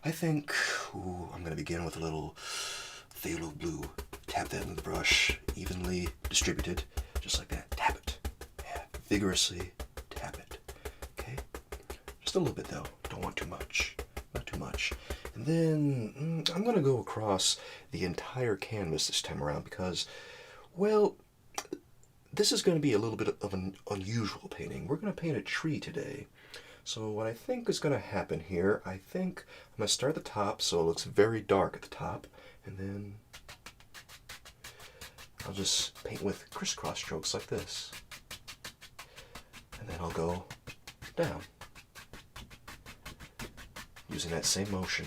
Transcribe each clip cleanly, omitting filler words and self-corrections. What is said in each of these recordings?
I think I'm going to begin with a little phthalo blue. Tap that into the brush, evenly distributed, just like that. Tap it. Yeah, vigorously tap it. Okay? Just a little bit though. Don't want too much. Not too much. And then I'm going to go across the entire canvas this time around because, well, this is going to be a little bit of an unusual painting. We're going to paint a tree today. So what I think is going to happen here, I think I'm going to start at the top so it looks very dark at the top, and then I'll just paint with crisscross strokes like this. And then I'll go down, using that same motion.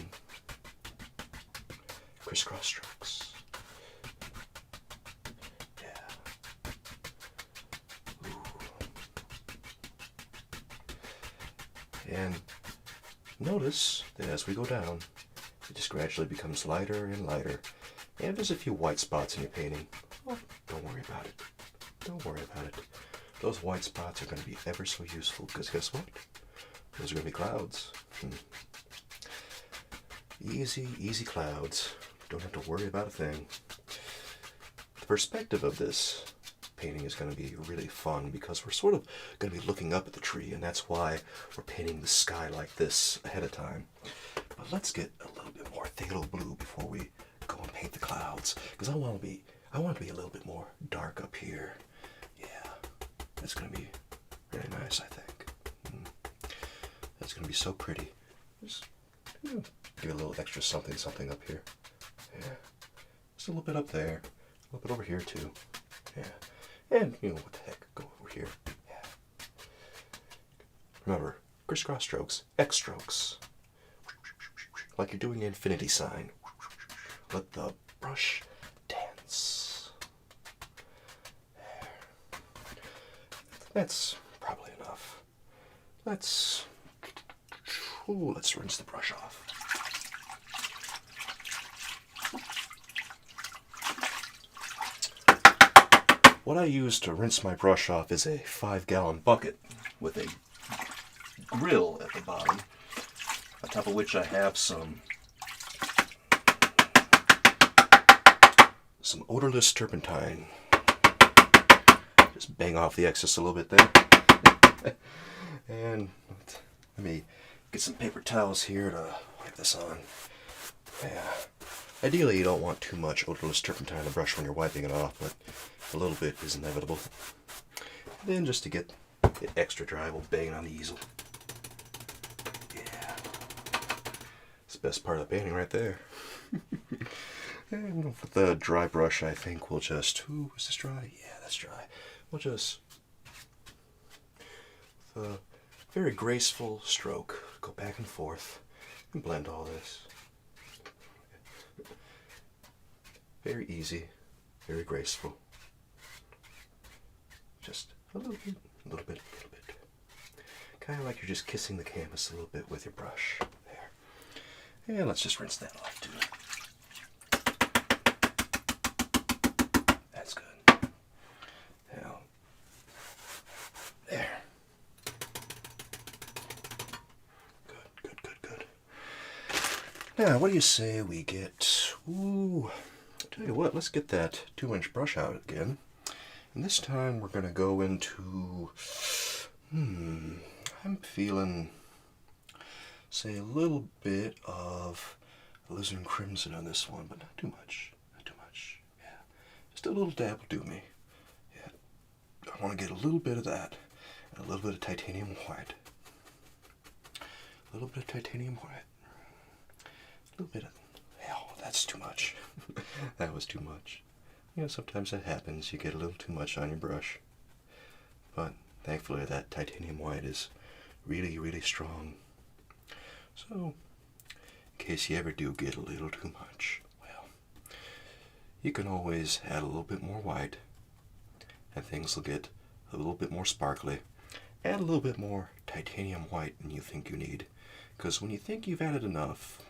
Crisscross strokes. Yeah. Ooh. And notice that as we go down, it just gradually becomes lighter and lighter. And there's a few white spots in your painting. Oh, don't worry about it. Don't worry about it. Those white spots are going to be ever so useful because guess what? Those are going to be clouds. Easy, easy clouds. Don't have to worry about a thing. The perspective of this painting is going to be really fun because we're sort of going to be looking up at the tree, and that's why we're painting the sky like this ahead of time. But let's get a little bit more phthalo blue before we go and paint the clouds, because I want to be a little bit more dark up here. Yeah, that's going to be really nice, I think. That's going to be so pretty. Just give a little extra something up here. Yeah, just a little bit up there, a little bit over here too. Yeah. And, what the heck, go over here. Yeah. Remember, crisscross strokes, X strokes. Like you're doing an infinity sign. Let the brush dance. There. That's probably enough. Let's rinse the brush off. What I use to rinse my brush off is a 5-gallon bucket with a grill at the bottom, on top of which I have some odorless turpentine. Just bang off the excess a little bit there. And let me get some paper towels here to wipe this on. Yeah. Ideally, you don't want too much odorless turpentine on the brush when you're wiping it off, but a little bit is inevitable. And then just to get it extra dry, we'll bang it on the easel. Yeah. It's the best part of the painting right there. And with the dry brush, I think we'll just... Ooh, is this dry? Yeah, that's dry. We'll just, with a very graceful stroke, go back and forth and blend all this. Very easy, very graceful. Just a little bit, a little bit, a little bit. Kind of like you're just kissing the canvas a little bit with your brush. There. And let's just rinse that off too. That's good. Now, there. Good, good, good, good. Now, what do you say we get... Ooh... Tell you what, let's get that 2-inch brush out again. And this time we're going to go into, I'm feeling, say, a little bit of alizarin crimson on this one, but not too much. Not too much. Yeah. Just a little dab will do me. Yeah. I want to get a little bit of that and a little bit of titanium white. A little bit of titanium white. A little bit of... Oh, that's too much. That was too much. Sometimes that happens. You get a little too much on your brush. But thankfully that titanium white is really, really strong. So, in case you ever do get a little too much, well, you can always add a little bit more white and things will get a little bit more sparkly. Add a little bit more titanium white than you think you need. Because when you think you've added enough,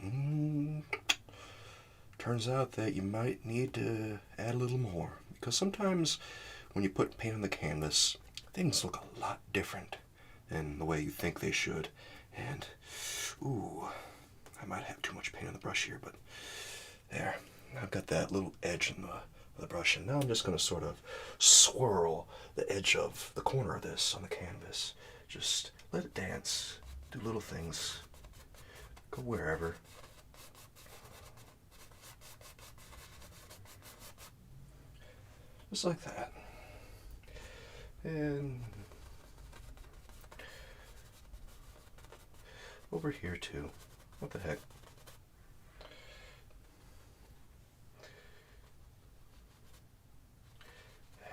turns out that you might need to add a little more. Because sometimes when you put paint on the canvas, things look a lot different than the way you think they should. And, ooh, I might have too paint on the brush here, but there. I've got that little edge in the brush, and now I'm just going to sort of swirl the edge of the corner of this on the canvas. Just let it dance, do little things, go wherever. Just like that. And over here too. What the heck? Yeah.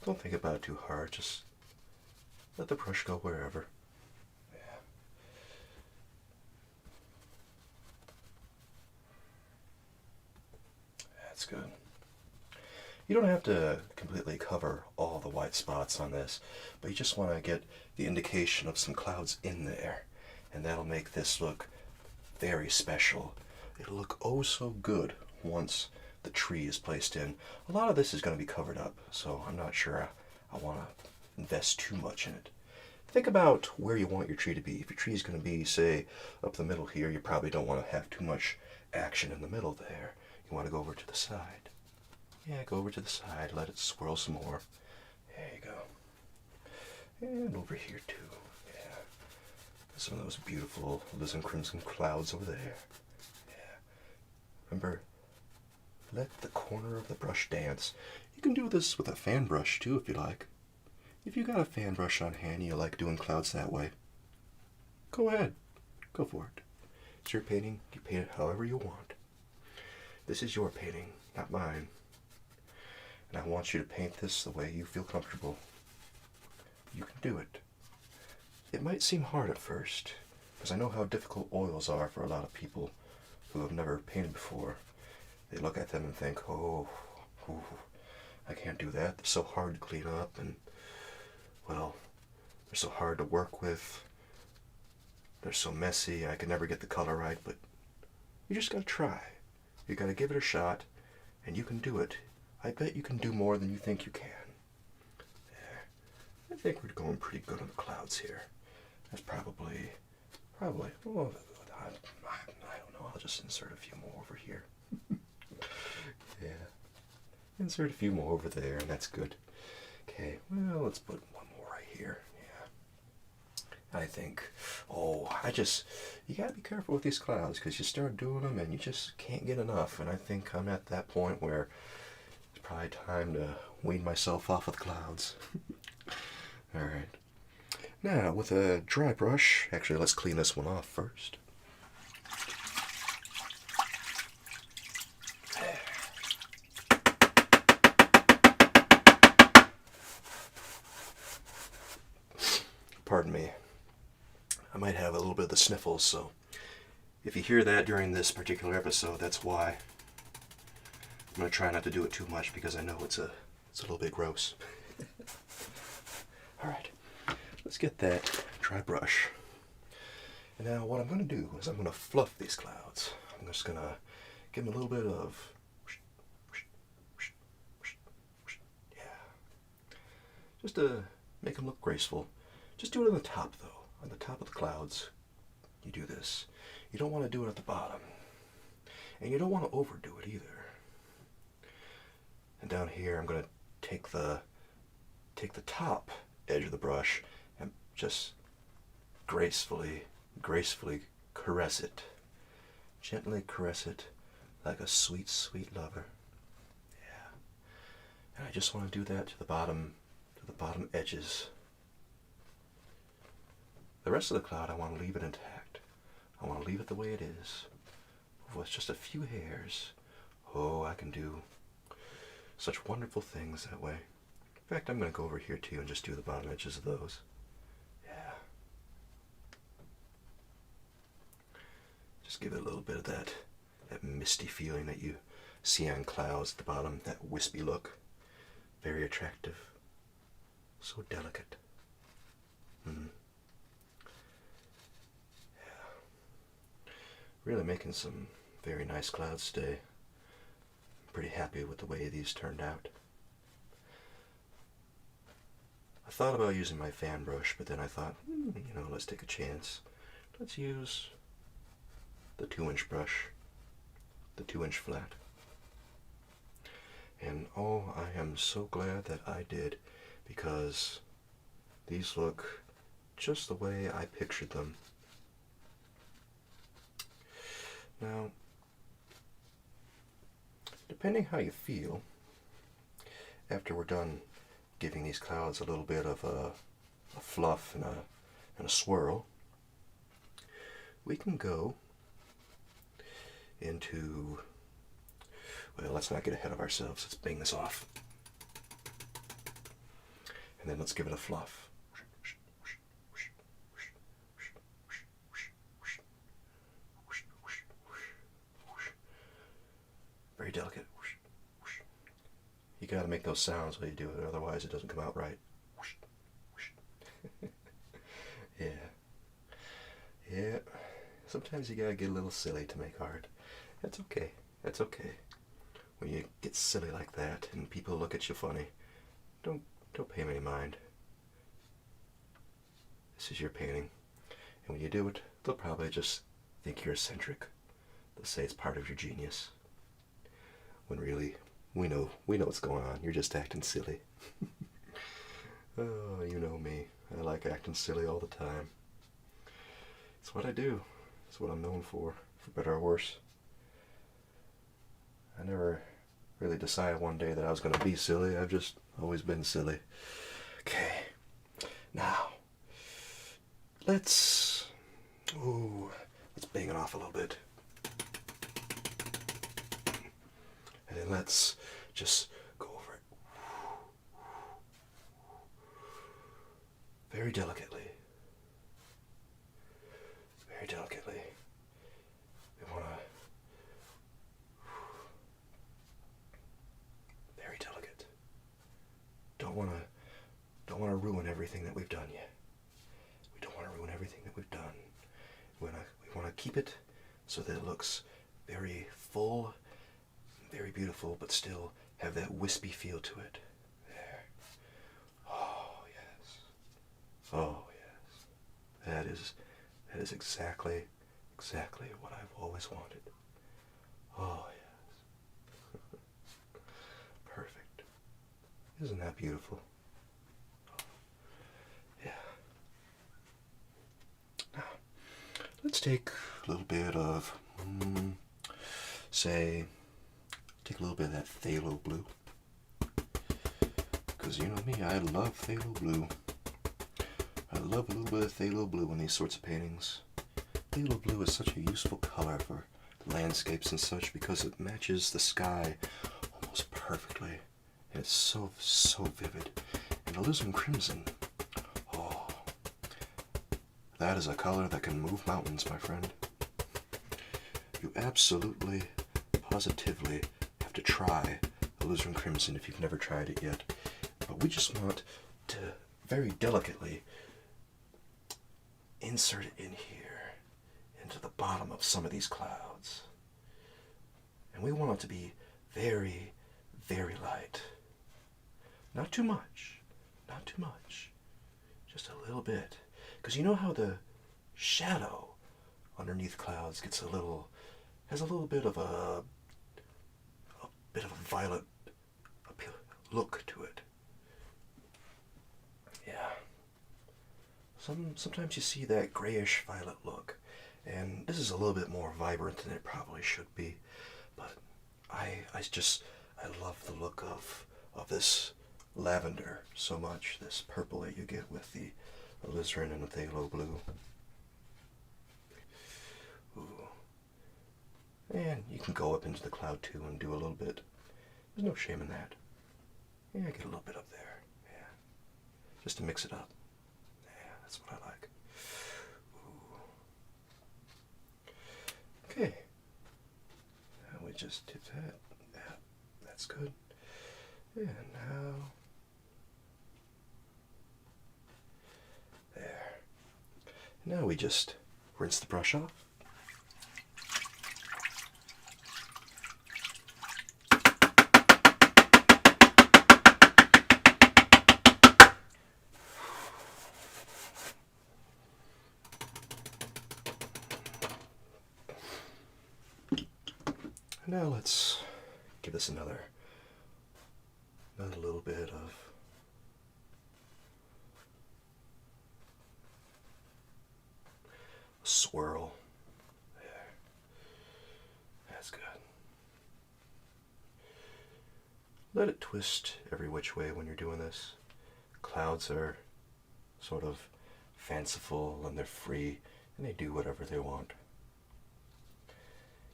Don't think about it too hard. Just let the brush go wherever. Yeah. That's good. You don't have to completely cover all the white spots on this, but you just want to get the indication of some clouds in there, and that'll make this look very special. It'll look oh so good once the tree is placed in. A lot of this is going to be covered up, so I'm not sure I want to invest too much in it. Think about where you want your tree to be. If your tree is going to be, say, up the middle here, you probably don't want to have too much action in the middle there. You want to go over to the side. Yeah, go over to the side, let it swirl some more. There you go. And over here too. Yeah. Some of those beautiful alizarin crimson clouds over there. Yeah. Remember, let the corner of the brush dance. You can do this with a fan brush too if you like. If you got a fan brush on hand and you like doing clouds that way, go ahead. Go for it. It's your painting. You paint it however you want. This is your painting, not mine. And I want you to paint this the way you feel comfortable. You can do it. It might seem hard at first, because I know how difficult oils are for a lot of people who have never painted before. They look at them and think, oh, I can't do that. They're so hard to clean up, and, well, they're so hard to work with. They're so messy, I could never get the color right, but you just gotta try. You gotta give it a shot, and you can do it. I bet you can do more than you think you can. There. I think we're going pretty good on the clouds here. That's probably, oh, I don't know, I'll just insert a few more over here. Yeah. Insert a few more over there, and that's good. Okay, well, let's put one more right here. Yeah. I think, you gotta be careful with these clouds, because you start doing them and you just can't get enough, and I think I'm at that point where it's probably time to wean myself off of the clouds. Alright. Now, with a dry brush, actually, let's clean this one off first. Pardon me. I might have a little bit of the sniffles, so if you hear that during this particular episode, that's why. I'm going to try not to do it too much because I know it's a little bit gross. Alright, let's get that dry brush. And now what I'm going to do is I'm going to fluff these clouds. I'm just going to give them a little bit of, yeah, just to make them look graceful. Just do it on the top though, on the top of the clouds. You do this. You don't want to do it at the bottom. And you don't want to overdo it either. And down here I'm going to take the top edge of the brush and just gracefully caress it. Gently caress it like a sweet, sweet lover. Yeah. And I just want to do that to the bottom edges. The rest of the cloud I want to leave it intact. I want to leave it the way it is. With just a few hairs. Oh, I can do such wonderful things that way. In fact, I'm going to go over here too and just do the bottom edges of those. Yeah. Just give it a little bit of that misty feeling that you see on clouds at the bottom, that wispy look. Very attractive. So delicate. Mm. Yeah. Really making some very nice clouds today. Pretty happy with the way these turned out. I thought about using my fan brush, but then I thought, let's take a chance. Let's use the 2-inch brush, the 2-inch flat. And oh, I am so glad that I did, because these look just the way I pictured them. Now, depending how you feel, after we're done giving these clouds a little bit of a fluff and a swirl, we can go into, well, let's not get ahead of ourselves. Let's bang this off. And then let's give it a fluff. Very delicate. You gotta make those sounds while you do it, otherwise it doesn't come out right. Yeah. Yeah. Sometimes you gotta get a little silly to make art. That's okay. That's okay. When you get silly like that and people look at you funny, don't pay them any mind. This is your painting. And when you do it, they'll probably just think you're eccentric. They'll say it's part of your genius. When really, we know what's going on. You're just acting silly. Oh, you know me. I like acting silly all the time. It's what I do. It's what I'm known for better or worse. I never really decided one day that I was going to be silly. I've just always been silly. Okay. Now, let's bang it off a little bit. And then let's just go over it. Very delicately. Very delicately. We want to... Very delicate. Don't want to ruin everything that we've done yet. We don't want to ruin everything that we've done. We want to keep it so that it looks very full, very beautiful, but still have that wispy feel to it. There. Oh, yes. Oh, yes. That is exactly what I've always wanted. Oh, yes. Perfect. Isn't that beautiful? Yeah. Now, let's take a little bit of, take a little bit of that phthalo blue. Because you know me, I love phthalo blue. I love a little bit of phthalo blue in these sorts of paintings. Phthalo blue is such a useful color for landscapes and such because it matches the sky almost perfectly. And it's so vivid. And alizarin crimson, oh, that is a color that can move mountains, my friend. You absolutely, positively have to try alizarin crimson if you've never tried it yet. But we just want to very delicately insert it in here, into the bottom of some of these clouds. And we want it to be very, very light. Not too much. Not too much. Just a little bit. Because you know how the shadow underneath clouds has a little bit of a violet look to it. Yeah. Sometimes you see that grayish violet look, and this is a little bit more vibrant than it probably should be, but I love the look of this lavender so much, this purple that you get with the alizarin and the phthalo blue. Ooh. And you can go up into the cloud too and do a little bit. There's no shame in that. Yeah, get a little bit up there. Yeah. Just to mix it up. Yeah, that's what I like. Ooh. Okay. Now we just did that. Yeah, that's good. And now... There. Now we just rinse the brush off. Now let's give this another little bit of swirl. There. That's good. Let it twist every which way when you're doing this. Clouds are sort of fanciful and they're free and they do whatever they want.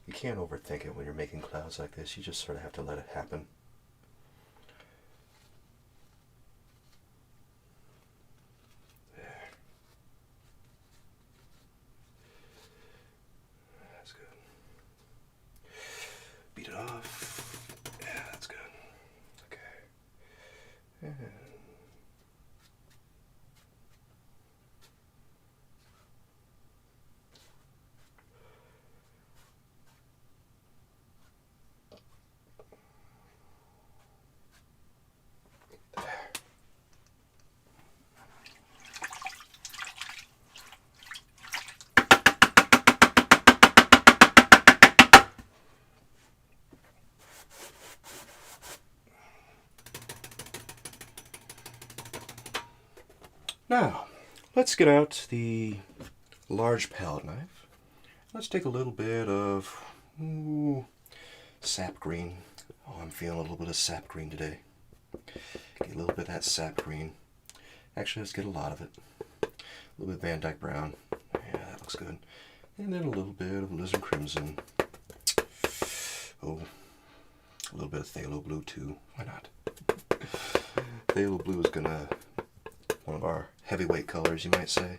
You can't overthink it when you're making clouds like this. You just sort of have to let it happen. There. That's good. Beat it off. Yeah, that's good. Okay. And now, let's get out the large palette knife. Let's take a little bit of sap green. Oh, I'm feeling a little bit of sap green today. Get a little bit of that sap green. Actually, let's get a lot of it. A little bit of Van Dyke brown. Yeah, that looks good. And then a little bit of alizarin crimson. Oh, a little bit of phthalo blue too. Why not? Phthalo blue is one of our heavyweight colors, you might say.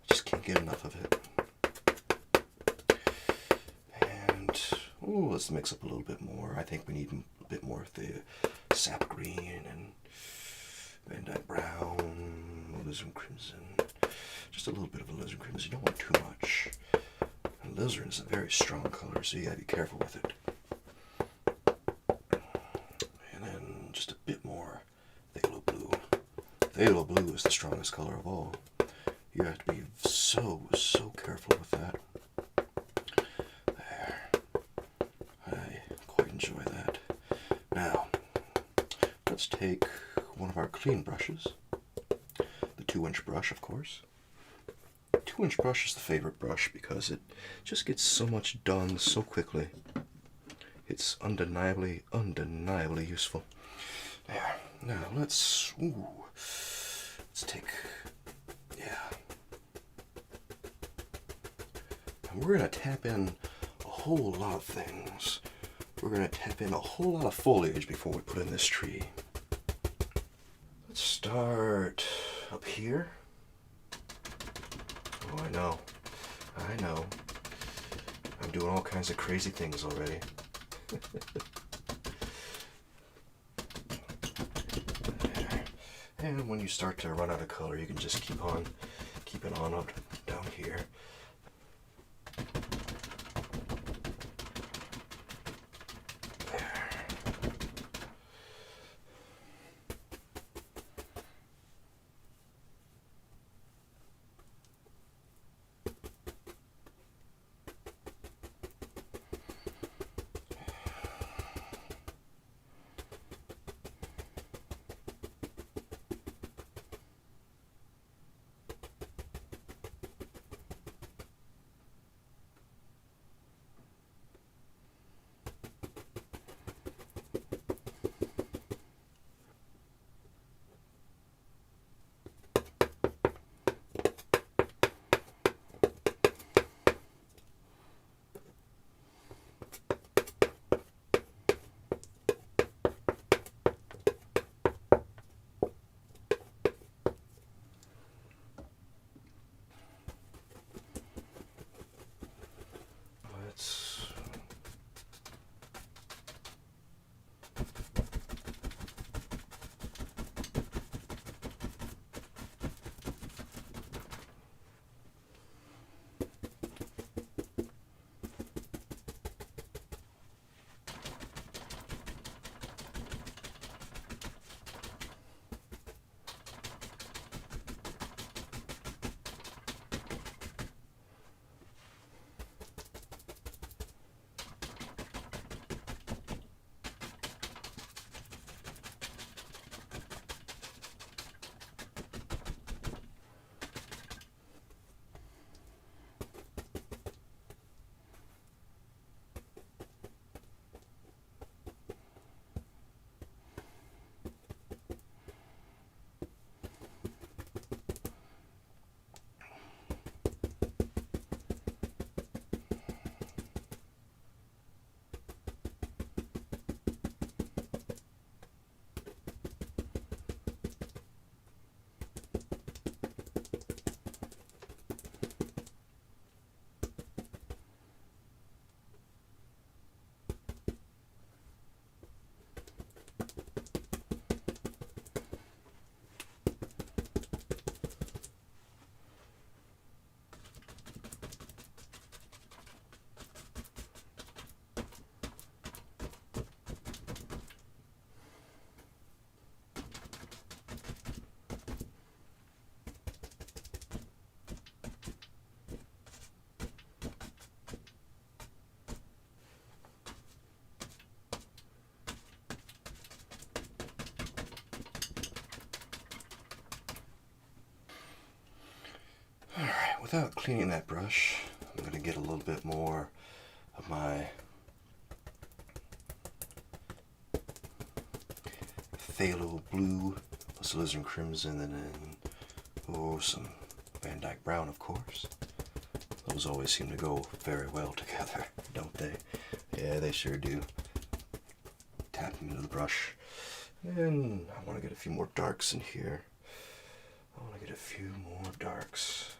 Just can't get enough of it. And let's mix up a little bit more. I think we need a bit more of the sap green and Van Dyke brown, alizarin crimson. Just a little bit of alizarin crimson. You don't want too much. Alizarin is a very strong color, so you gotta be careful with it. And then just a bit more phthalo blue. Phthalo blue is the strongest color of all. You have to be so careful with that. There. I quite enjoy that. Now, let's take one of our clean brushes. The 2-inch brush, of course. 2-inch brush is the favorite brush because it just gets so much done so quickly. It's undeniably useful. There. Now let's take, and we're gonna tap in a whole lot of things. We're gonna tap in a whole lot of foliage before we put in this tree. Let's start up here. Oh, I know. I'm doing all kinds of crazy things already. And when you start to run out of color, you can just keep it on up down here. without cleaning that brush, I'm going to get a little bit more of my phthalo blue, alizarin crimson, and then some Van Dyke brown, of course. Those always seem to go very well together, don't they? Yeah, they sure do. Tap them into the brush. And I want to get a few more darks in here. I want to get a few more darks.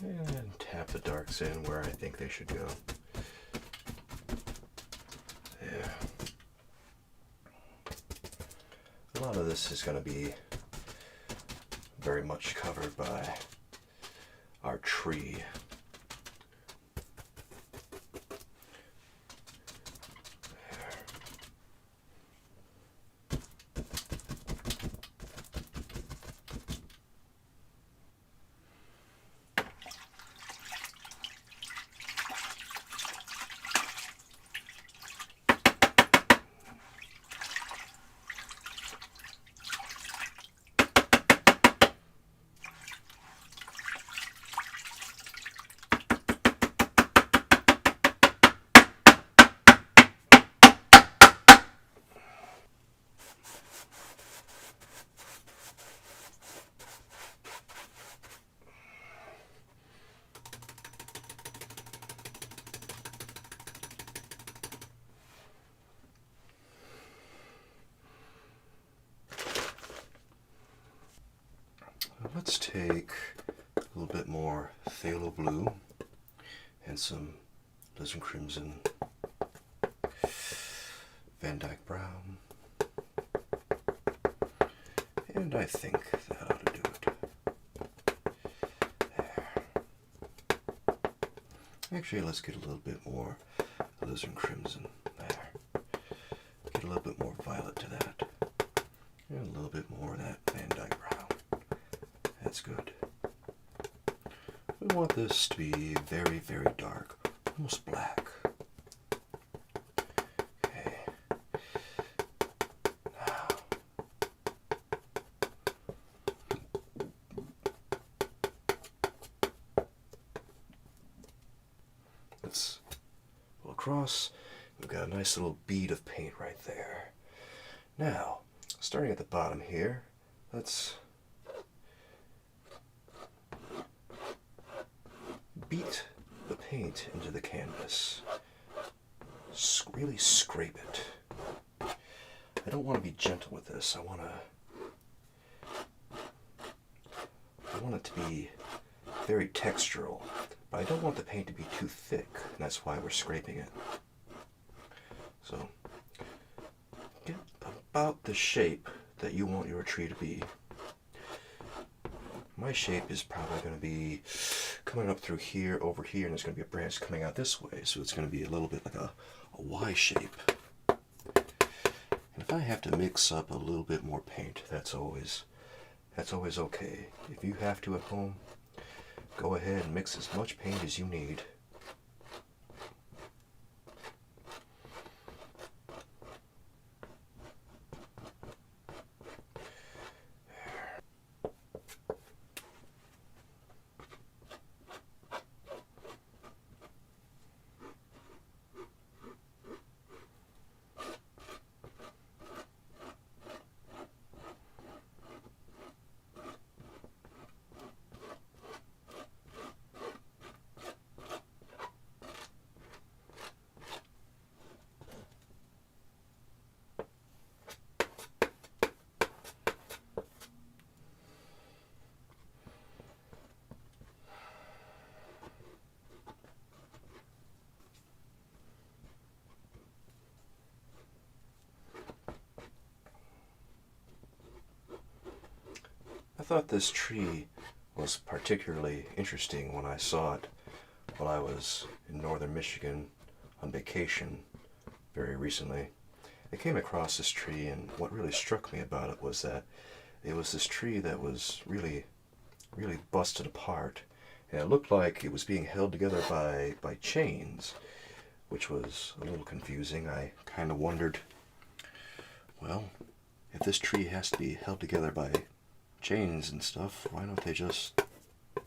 And tap the darks in where I think they should go. Yeah. A lot of this is going to be very much covered by our tree. Let's take a little bit more phthalo blue and some alizarin crimson, Van Dyke brown, and I think that ought to do it. There. Actually, let's get a little bit more alizarin crimson there. Get a little bit more violet to that, and a little bit more of that Van Dyke brown. That's good. We want this to be very, very dark, almost black. Okay. Now, let's go across. We've got a nice little bead of paint right there. Now, starting at the bottom here, let's beat the paint into the canvas. Really scrape it. I don't want to be gentle with this. I want it to be very textural, but I don't want the paint to be too thick, and that's why we're scraping it. So get about the shape that you want your tree to be. My shape is probably going to be coming up through here, over here, and there's going to be a branch coming out this way, so it's going to be a little bit like a Y shape. And if I have to mix up a little bit more paint, that's always okay. If you have to at home, go ahead and mix as much paint as you need. thought this tree was particularly interesting when I saw it while I was in northern Michigan on vacation very recently. I came across this tree, and what really struck me about it was that it was this tree that was really busted apart, and it looked like it was being held together by chains, which was a little confusing. I kind of wondered, well, if this tree has to be held together by chains and stuff, why don't they just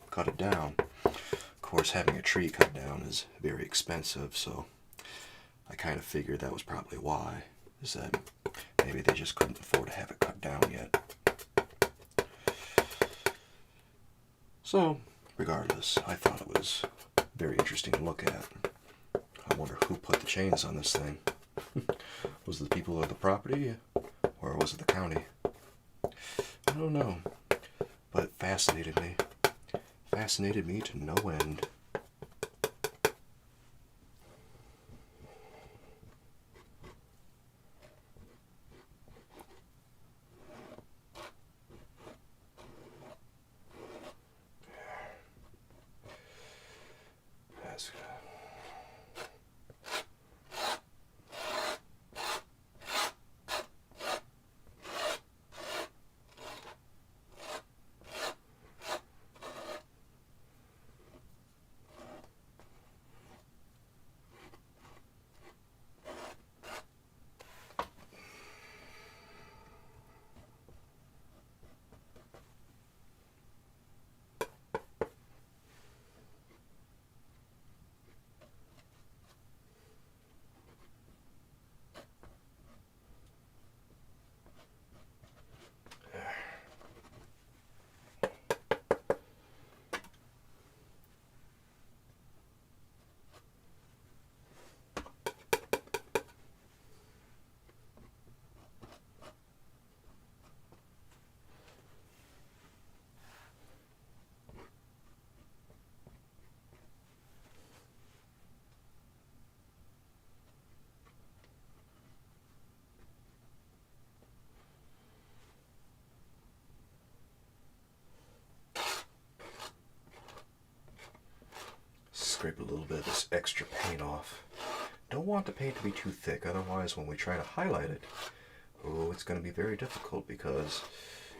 cut it down? Of course, having a tree cut down is very expensive, so I kind of figured that was probably why, is that maybe they just couldn't afford to have it cut down yet. So, regardless, I thought it was very interesting to look at. I wonder who put the chains on this thing. Was it the people of the property, or was it the county? I don't know, but it fascinated me. Fascinated me to no end. That's good. Scrape a little bit of this extra paint off. Don't want the paint to be too thick, otherwise when we try to highlight it, oh, it's going to be very difficult, because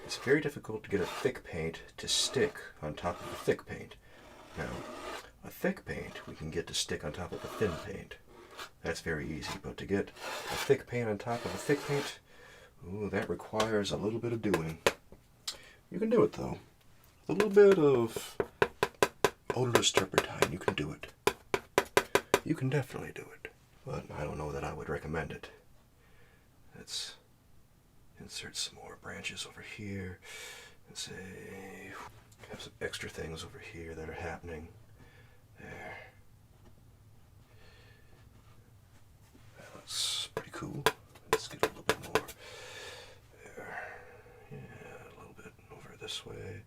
it's very difficult to get a thick paint to stick on top of a thick paint. Now, a thick paint we can get to stick on top of a thin paint. That's very easy, but to get a thick paint on top of a thick paint, ooh, that requires a little bit of doing. You can do it though. A little bit of odorless turpentine, you can do it. You can definitely do it. But I don't know that I would recommend it. Let's insert some more branches over here. And say, have some extra things over here that are happening. There. That looks pretty cool. Let's get a little bit more. There. Yeah, a little bit over this way.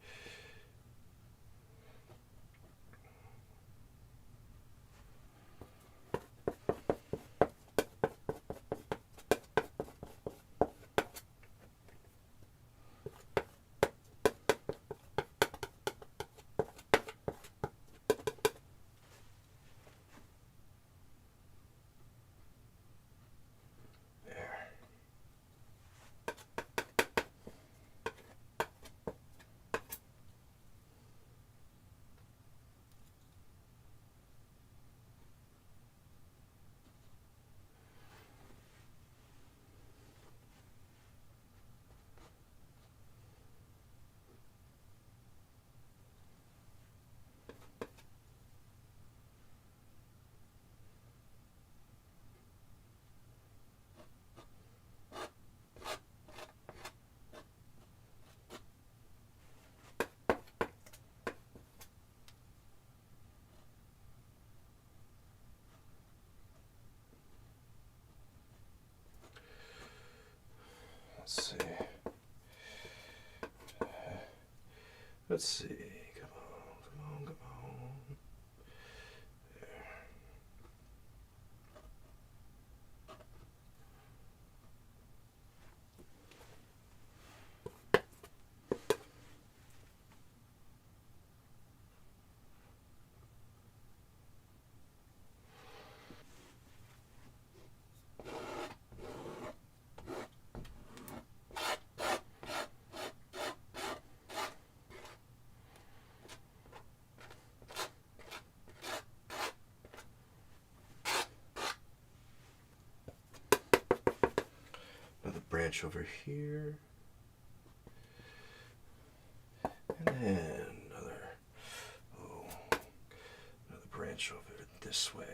Let's see. Let's see. Come on, come on, come on. There. branch over here. And then another branch over this way.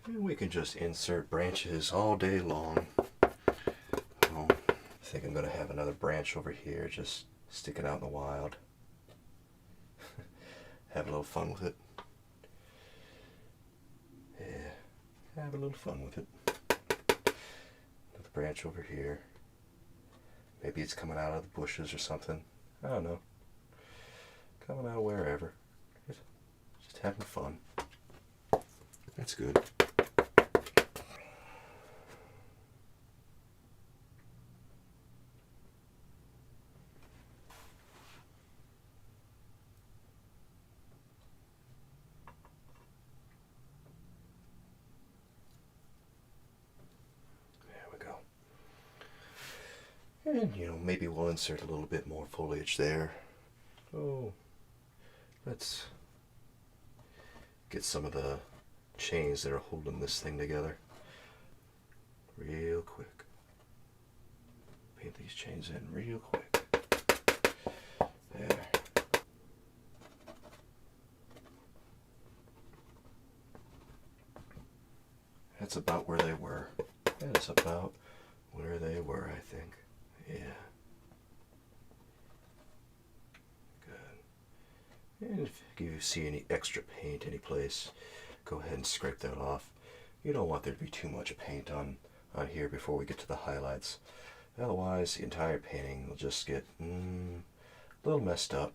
And we can just insert branches all day long. Oh, I think I'm going to have another branch over here just sticking out in the wild. Have a little fun with it. Yeah, have a little fun with it. Another branch over here. Maybe it's coming out of the bushes or something. I don't know. Coming out of wherever. Just having fun. That's good. And, maybe we'll insert a little bit more foliage there. Oh, let's get some of the chains that are holding this thing together real quick. Paint these chains in real quick. There. That's about where they were. That's about where they were, I think. Yeah. Good. And if you see any extra paint any place, go ahead and scrape that off. You don't want there to be too much paint on here before we get to the highlights. Otherwise, the entire painting will just get a little messed up.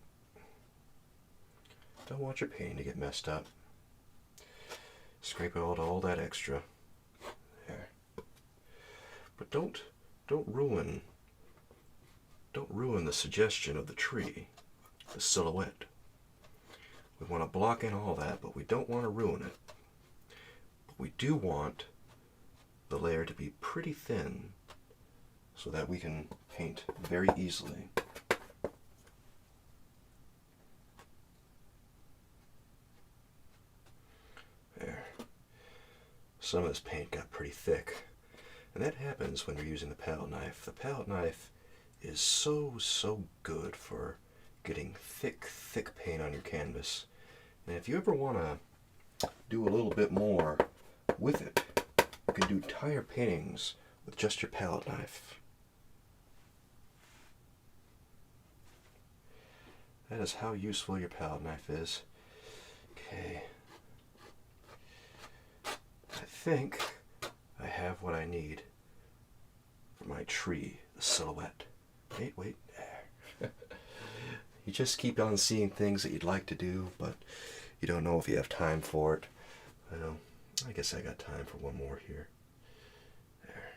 Don't want your painting to get messed up. Scrape out all that extra. There. But don't ruin the suggestion of the tree, the silhouette. We want to block in all that, but we don't want to ruin it. But we do want the layer to be pretty thin so that we can paint very easily. There. Some of this paint got pretty thick, and that happens when you're using the palette knife. The palette knife is so good for getting thick paint on your canvas. And if you ever want to do a little bit more with it, you can do entire paintings with just your palette knife. That is how useful your palette knife is. Okay. I think I have what I need for my tree, the silhouette. Wait, there. You just keep on seeing things that you'd like to do, but you don't know if you have time for it. Well, I guess I got time for one more here. There.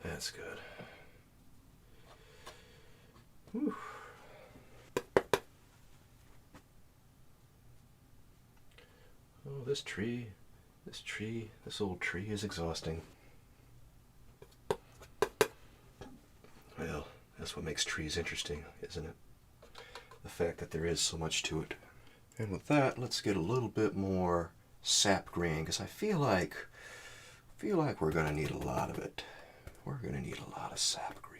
That's good. Whew. Oh, this old tree is exhausting. Well, that's what makes trees interesting, isn't it? The fact that there is so much to it. And with that, let's get a little bit more sap green, because I feel like we're going to need a lot of it. We're going to need a lot of sap green.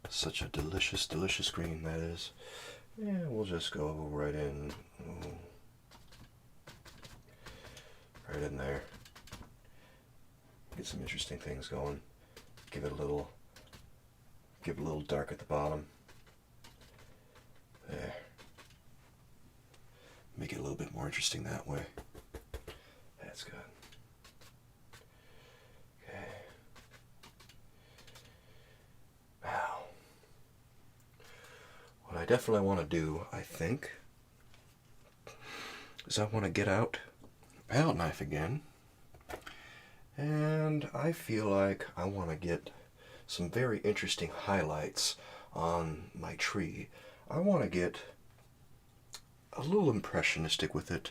Such a delicious green that is. Yeah, we'll just go right in. Right in there. Get some interesting things going. Give it a little dark at the bottom. There. Make it a little bit more interesting that way. That's good. Okay. Now, what I definitely want to do, I think, is I want to get out the palette knife again, And I feel like I want to get some very interesting highlights on my tree. I want to get a little impressionistic with it,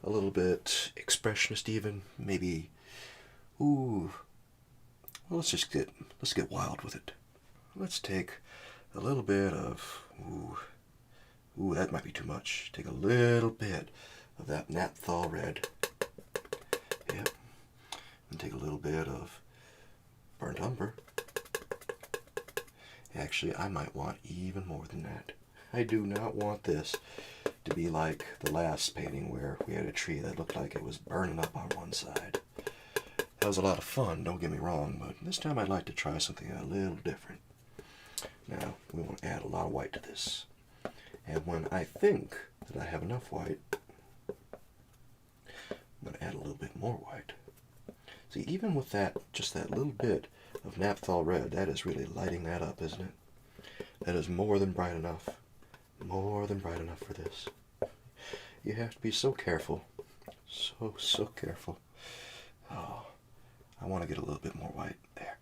a little bit expressionist even, maybe. Ooh, well, let's get wild with it. Let's take a little bit of ooh, that might be too much. Take a little bit of that naphthol red. Yep. And take a little bit of burnt umber. Actually, I might want even more than that. I do not want this to be like the last painting where we had a tree that looked like it was burning up on one side. That was a lot of fun, don't get me wrong, but this time I'd like to try something a little different. Now, we want to add a lot of white to this. And when I think that I have enough white, I'm going to add a little bit more white. See, even with that, just that little bit of naphthol red, that is really lighting that up, isn't it? That is more than bright enough. More than bright enough for this. You have to be so careful. So careful. Oh, I want to get a little bit more white. There.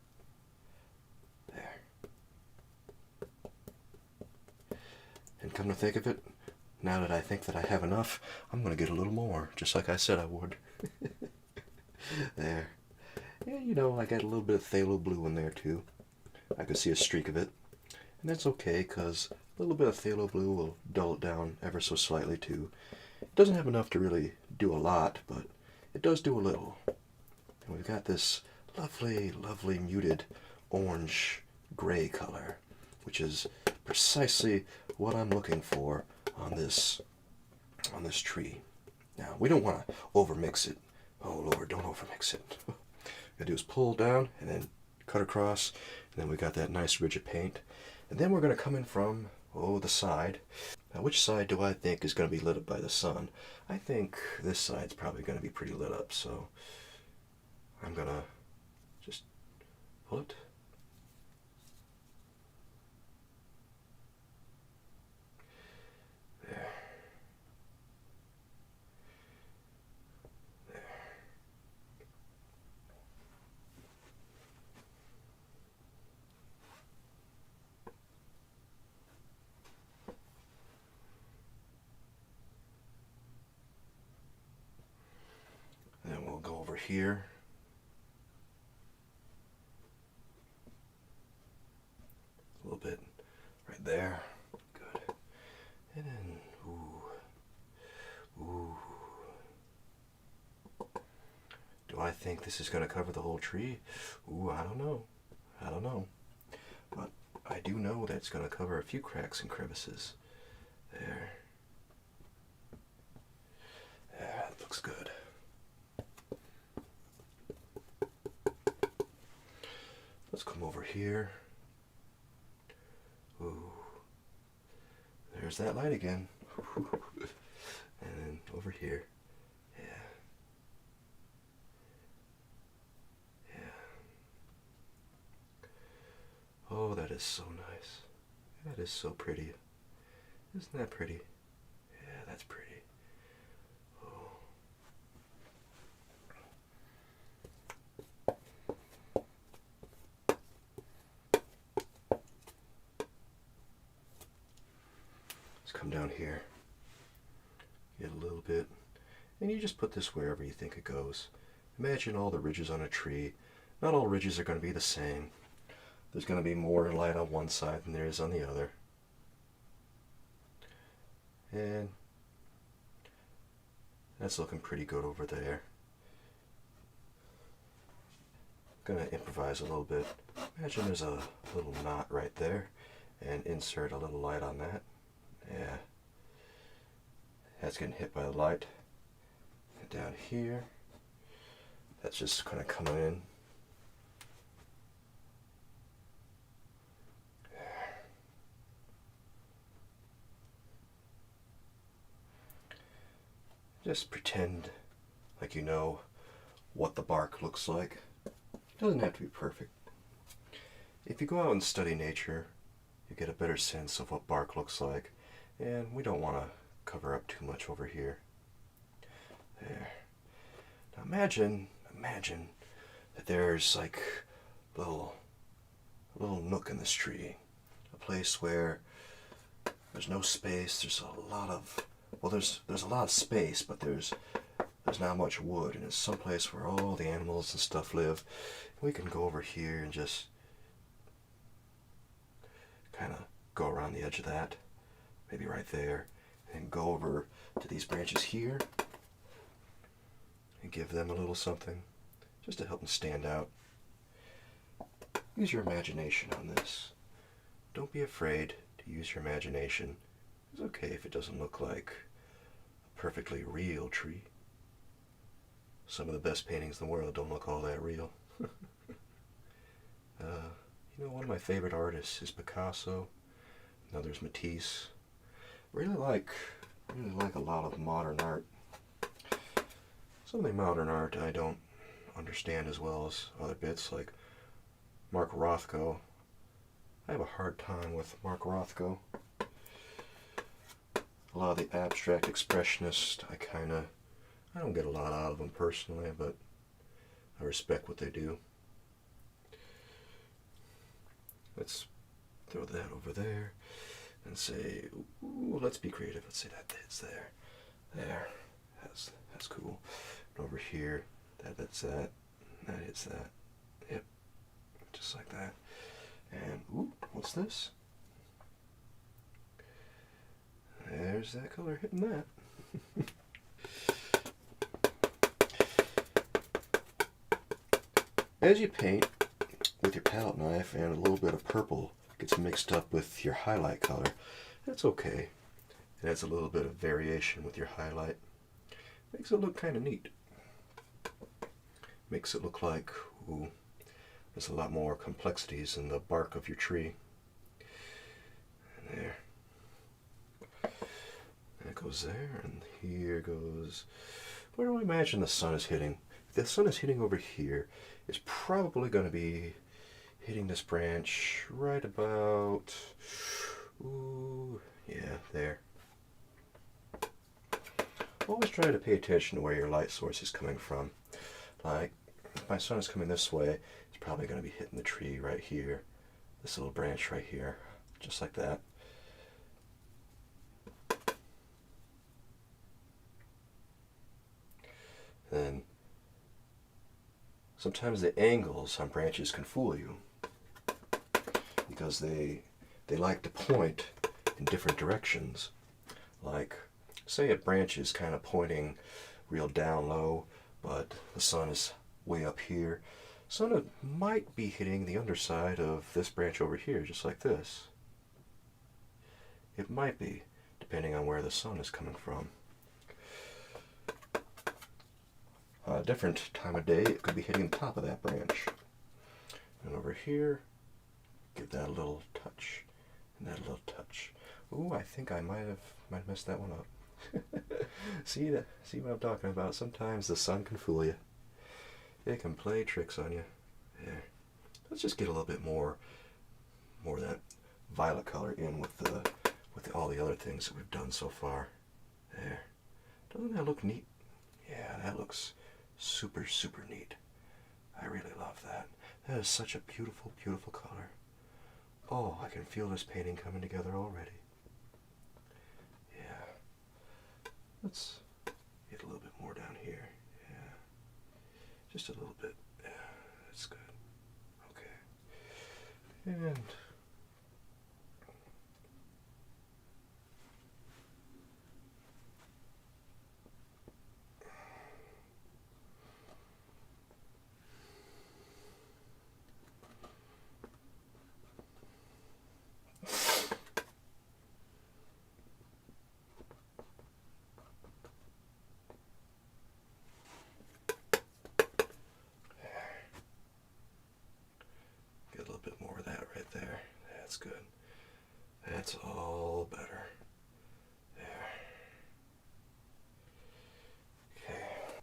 There. And come to think of it, now that I think that I have enough, I'm going to get a little more, just like I said I would. There. Yeah, you know, I got a little bit of phthalo blue in there too. I could see a streak of it. And that's okay, because a little bit of phthalo blue will dull it down ever so slightly too. It doesn't have enough to really do a lot, but it does do a little. And we've got this lovely, lovely muted orange-gray color, which is precisely what I'm looking for on this tree. Now, we don't want to overmix it. Oh Lord, don't overmix it. What we gotta do is pull down and then cut across, and then we got that nice ridge of paint. And then we're gonna come in from, the side. Now, which side do I think is gonna be lit up by the sun? I think this side's probably gonna be pretty lit up, so I'm gonna just pull it. There. There. And then we'll go over here. A little bit right there. Good. And then, ooh. Do I think this is going to cover the whole tree? Ooh, I don't know. I don't know. But I do know that it's going to cover a few cracks and crevices. There. Yeah, that looks good. Let's come over here. Ooh. There's that light again. And then over here. Yeah. Yeah. Oh, that is so nice. That is so pretty. Isn't that pretty? Yeah, that's pretty. Oh. Let's come down here. Get a little bit. And you just put this wherever you think it goes. Imagine all the ridges on a tree. Not all ridges are going to be the same. There's going to be more light on one side than there is on the other. And that's looking pretty good over there. I'm going to improvise a little bit. Imagine there's a little knot right there, and insert a little light on that. Yeah. That's getting hit by the light. And down here, that's just kind of coming in. Just pretend like you know what the bark looks like. It doesn't have to be perfect. If you go out and study nature, you get a better sense of what bark looks like, and we don't want to cover up too much over here. There. Now imagine that there's like a little nook in this tree, a place where there's no space. There's a lot of, well, there's a lot of space, but there's not much wood, and it's someplace where all the animals and stuff live. We can go over here and just kind of go around the edge of that, maybe right there, and go over to these branches here and give them a little something just to help them stand out. Use your imagination on this. Don't be afraid to use your imagination. It's okay if it doesn't look like a perfectly real tree. Some of the best paintings in the world don't look all that real. One of my favorite artists is Picasso. Another's Matisse. Really like a lot of modern art. Some of the modern art I don't understand as well as other bits, like Mark Rothko. I have a hard time with Mark Rothko. A lot of the abstract expressionists, I don't get a lot out of them personally, but I respect what they do. Let's throw that over there and say, ooh, let's be creative. Let's say that hits there. There. That's cool. And over here, that's that. That hits that. Yep. Just like that. And, ooh, what's this? There's that color hitting that. As you paint with your palette knife and a little bit of purple gets mixed up with your highlight color, that's okay. It adds a little bit of variation with your highlight. Makes it look kind of neat. Makes it look like, ooh, there's a lot more complexities in the bark of your tree. And there. That goes there, and here goes... Where do I imagine the sun is hitting? If the sun is hitting over here, it's probably going to be hitting this branch right about... Ooh, yeah, there. Always try to pay attention to where your light source is coming from. Like, if my sun is coming this way, it's probably going to be hitting the tree right here. This little branch right here, just like that. Then, sometimes the angles on branches can fool you because they like to point in different directions. Like, say a branch is kind of pointing real down low, but the sun is way up here. Sun might be hitting the underside of this branch over here, just like this. It might be, depending on where the sun is coming from. A different time of day, it could be hitting the top of that branch. And over here, give that a little touch, and that a little touch. Ooh, I think I might have messed that one up. See what I'm talking about? Sometimes the sun can fool you. It can play tricks on you. There. Let's just get a little bit more of that violet color in with all the other things that we've done so far. There. Doesn't that look neat? Yeah, that looks super, super neat. I really love that. That is such a beautiful, beautiful color. Oh, I can feel this painting coming together already. Yeah. Let's get a little bit more down here. Yeah. Just a little bit. Yeah, that's good. Okay. And get a little bit more of that right there. That's good. That's all better. There. Okay.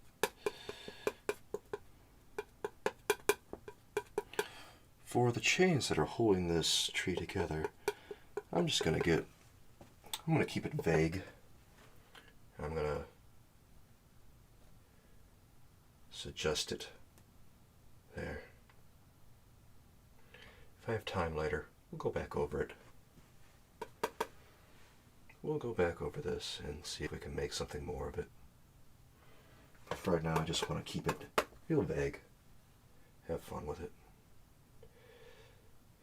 For the chains that are holding this tree together, I'm going to keep it vague. I'm going to suggest it There. If I have time later, we'll go back over it. We'll go back over this and see if we can make something more of it. But for right now, I just want to keep it real vague. Have fun with it.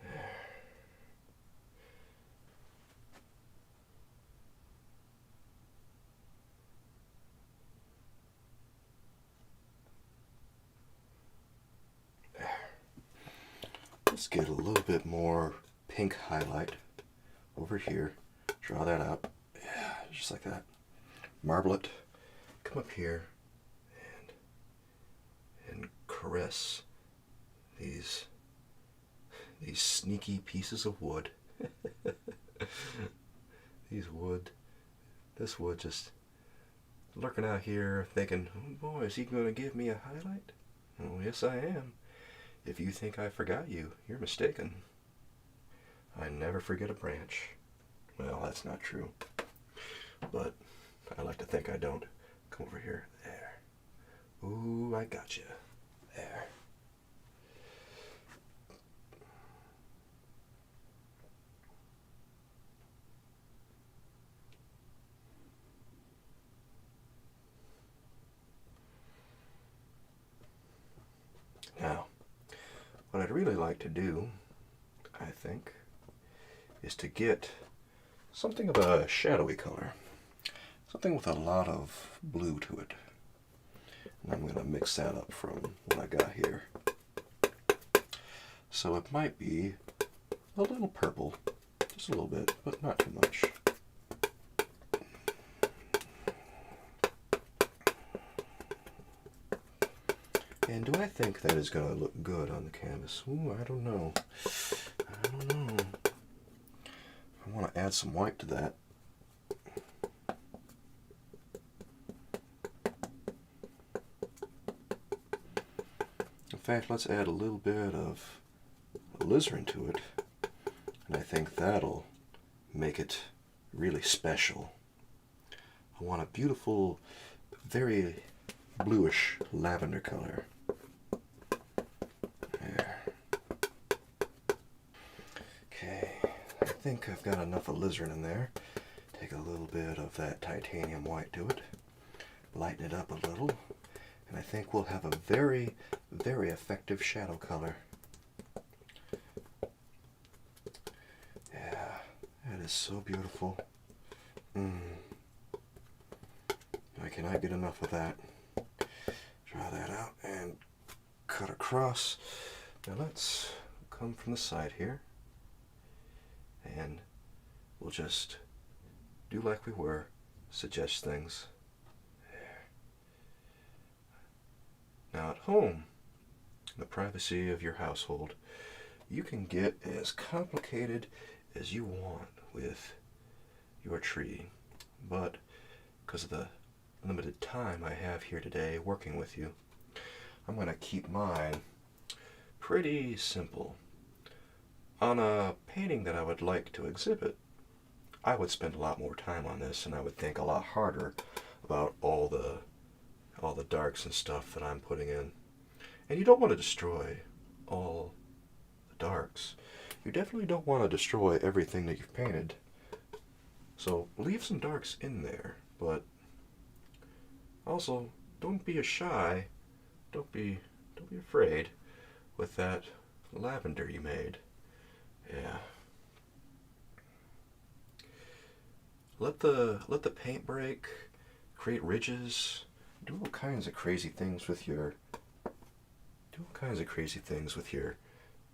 There. There. Let's get a little bit more pink highlight over here. Draw that out. Yeah, just like that. Marble it. Come up here and caress these sneaky pieces of wood. This wood just lurking out here thinking, oh boy, is he going to give me a highlight? Oh, yes I am. If you think I forgot you, you're mistaken. I never forget a branch. Well, that's not true. But I like to think I don't. Come over here. There. Ooh, I got you. There. Now, what I'd really like to do, I think, is to get something of a shadowy color. Something with a lot of blue to it. And I'm going to mix that up from what I got here. So it might be a little purple, just a little bit, but not too much. And do I think that is going to look good on the canvas? Ooh, I don't know. I don't know. I want to add some white to that. In fact, let's add a little bit of alizarin to it, and I think that'll make it really special. I want a beautiful, very bluish lavender color. There. Okay, I think I've got enough alizarin in there. Take a little bit of that titanium white to it, lighten it up a little, and I think we'll have a very, very effective shadow color. Yeah, that is so beautiful. I cannot get enough of that. Draw that out and cut across. Now let's come from the side here, and we'll just do like we were, suggest things. Now at home, in the privacy of your household, you can get as complicated as you want with your tree, but because of the limited time I have here today working with you, I'm going to keep mine pretty simple. On a painting that I would like to exhibit, I would spend a lot more time on this, and I would think a lot harder about all the darks and stuff that I'm putting in. And you don't want to destroy all the darks. You definitely don't want to destroy everything that you've painted. So leave some darks in there, but also don't be shy. Don't be afraid with that lavender you made. Yeah. Let the paint break, create ridges, do all kinds of crazy things with your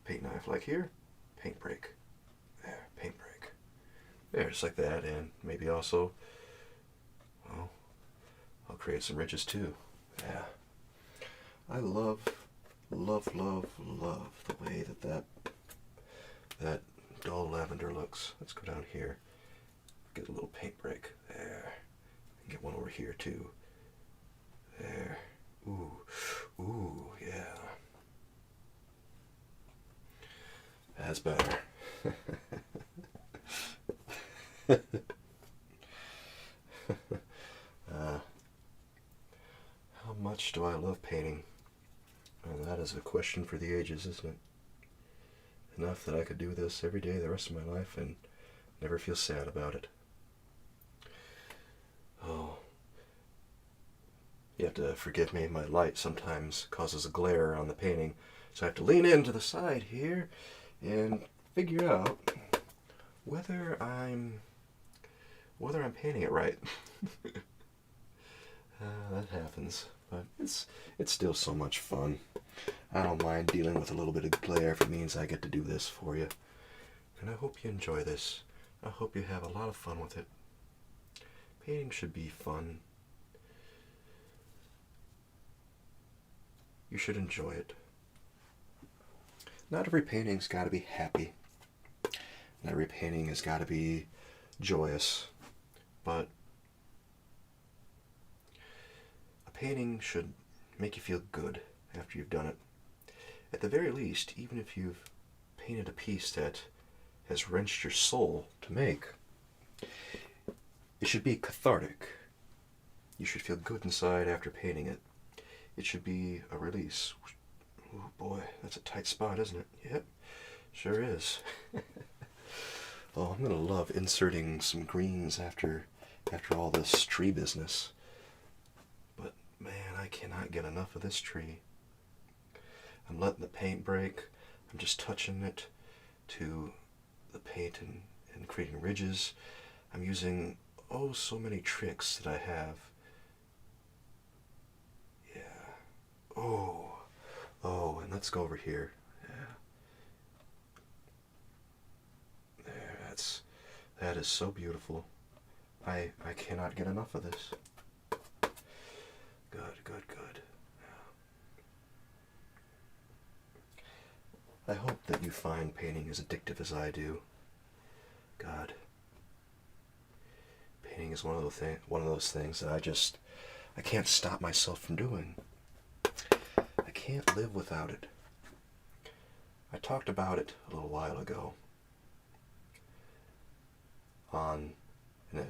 paint knife. Like here, paint break. There, paint break. There, just like that, and maybe also, well, I'll create some ridges too. Yeah. I love the way that dull lavender looks. Let's go down here. Get a little paint break there. And get one over here too. There. Ooh, yeah. That's better. How much do I love painting? And that is a question for the ages, isn't it? Enough that I could do this every day the rest of my life and never feel sad about it. Oh, you have to forgive me, my light sometimes causes a glare on the painting, so I have to lean in to the side here and figure out whether I'm painting it right. That happens, but it's still so much fun. I don't mind dealing with a little bit of glare if it means I get to do this for you. And I hope you enjoy this. I hope you have a lot of fun with it. Painting should be fun. You should enjoy it. Not every painting's got to be happy. Not every painting has got to be joyous. But a painting should make you feel good after you've done it. At the very least, even if you've painted a piece that has wrenched your soul to make, it should be cathartic. You should feel good inside after painting it. It should be a release. Oh boy, that's a tight spot, isn't it? Yep, sure is. Oh, I'm gonna love inserting some greens after all this tree business. But man, I cannot get enough of this tree. I'm letting the paint break. I'm just touching it to the paint and creating ridges. I'm using oh so many tricks that I have. Yeah. Oh, and let's go over here. Yeah. There, that is so beautiful. I cannot get enough of this. Good. I hope that you find painting as addictive as I do. God. Painting is one of those things that I can't stop myself from doing. I can't live without it. I talked about it a little while ago on an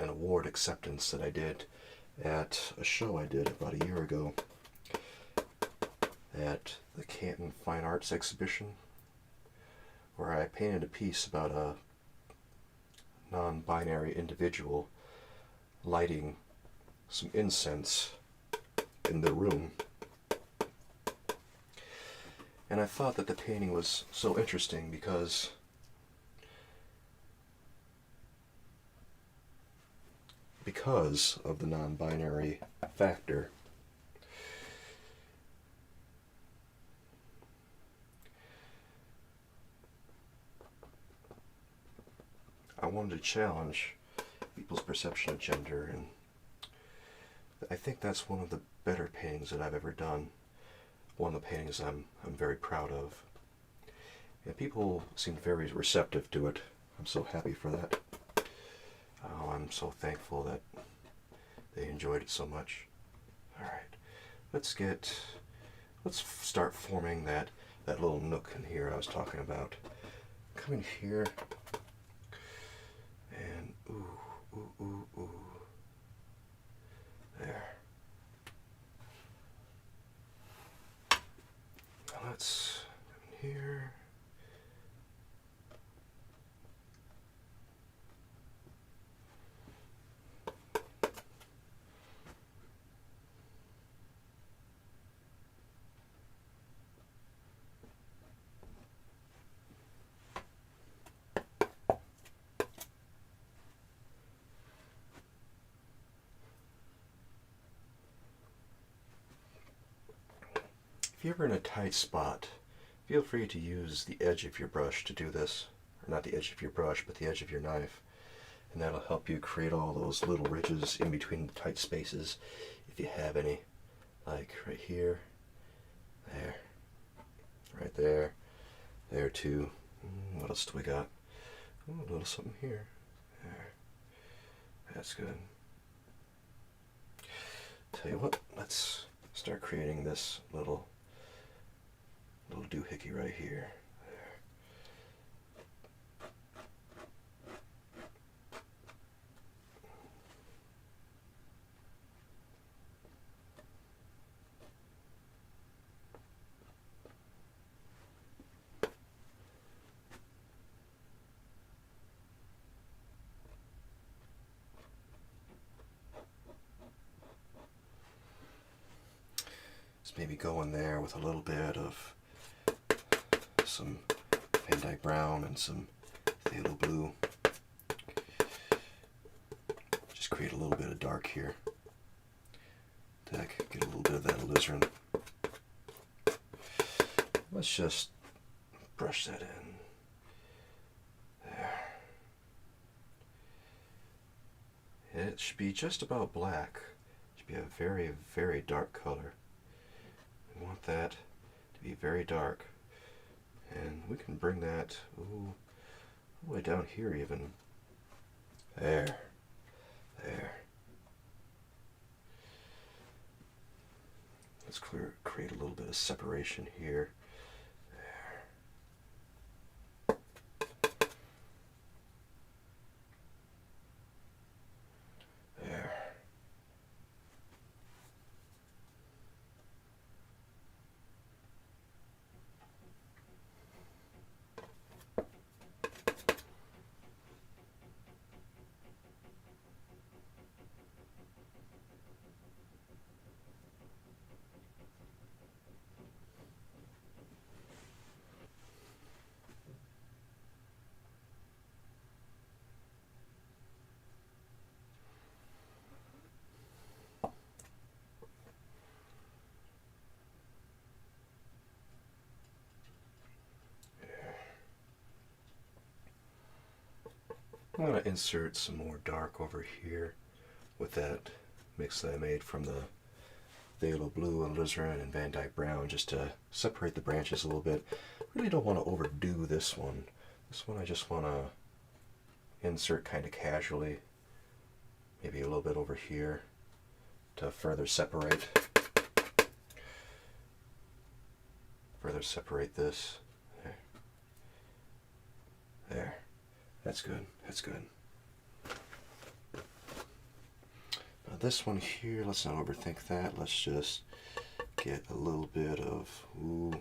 award acceptance that I did at a show I did about a year ago at the Canton Fine Arts Exhibition, where I painted a piece about a non-binary individual lighting some incense in the room. And I thought that the painting was so interesting because of the non-binary factor. I wanted to challenge people's perception of gender, and I think that's one of the better paintings that I've ever done. One of the paintings I'm very proud of. And people seemed very receptive to it. I'm so happy for that. Oh, I'm so thankful that they enjoyed it so much. All right, let's start forming that little nook in here I was talking about. Come in here, and ooh. There. Now let's come in here. If you're ever in a tight spot, feel free to use the edge of your brush to do this. Or not the edge of your brush, but the edge of your knife. And that'll help you create all those little ridges in between the tight spaces, if you have any. Like right here, there, right there, there too. What else do we got? Ooh, a little something here. There. That's good. Tell you what, let's start creating this little doohickey right here. There. maybe go in there with a little bit of some Van Dyke brown and some phthalo blue. Just create a little bit of dark here. Get a little bit of that alizarin. Let's just brush that in. There. It should be just about black. It should be a very, very dark color. We want that to be very dark. And we can bring that all the way down here even. There. There. Let's create a little bit of separation here. There. There. I'm going to insert some more dark over here with that mix that I made from the phthalo blue and alizarin and Van Dyke brown, just to separate the branches a little bit. Really don't want to overdo this one. This one I just want to insert kind of casually, maybe a little bit over here to further separate this. There. There. That's good. That's good. Now this one here, let's not overthink that. Let's just get a little bit of a little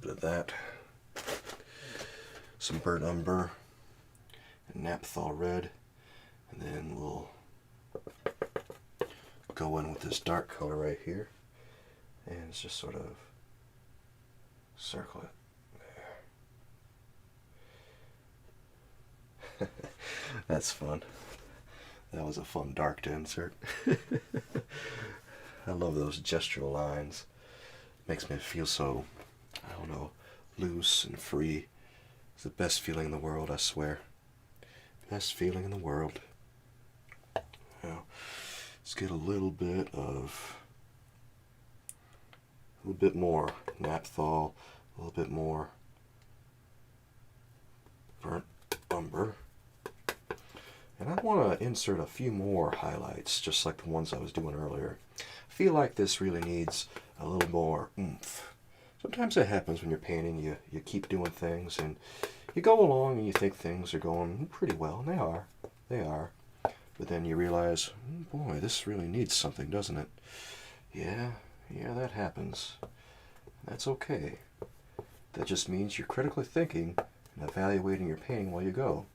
bit of that. Some burnt umber and naphthol red. And then we'll go in with this dark color right here, and it's just sort of circle it there. That's fun. That was a fun dark to insert. I love those gestural lines. Makes me feel so, I don't know, loose and free. It's the best feeling in the world, I swear. Best feeling in the world. Now, let's get a little bit more naphthol, a little bit more burnt umber. And I want to insert a few more highlights, just like the ones I was doing earlier. I feel like this really needs a little more oomph. Sometimes it happens when you're painting, you keep doing things and you go along and you think things are going pretty well, and they are. But then you realize, boy, this really needs something, doesn't it? Yeah, that happens. That's okay. That just means you're critically thinking and evaluating your painting while you go.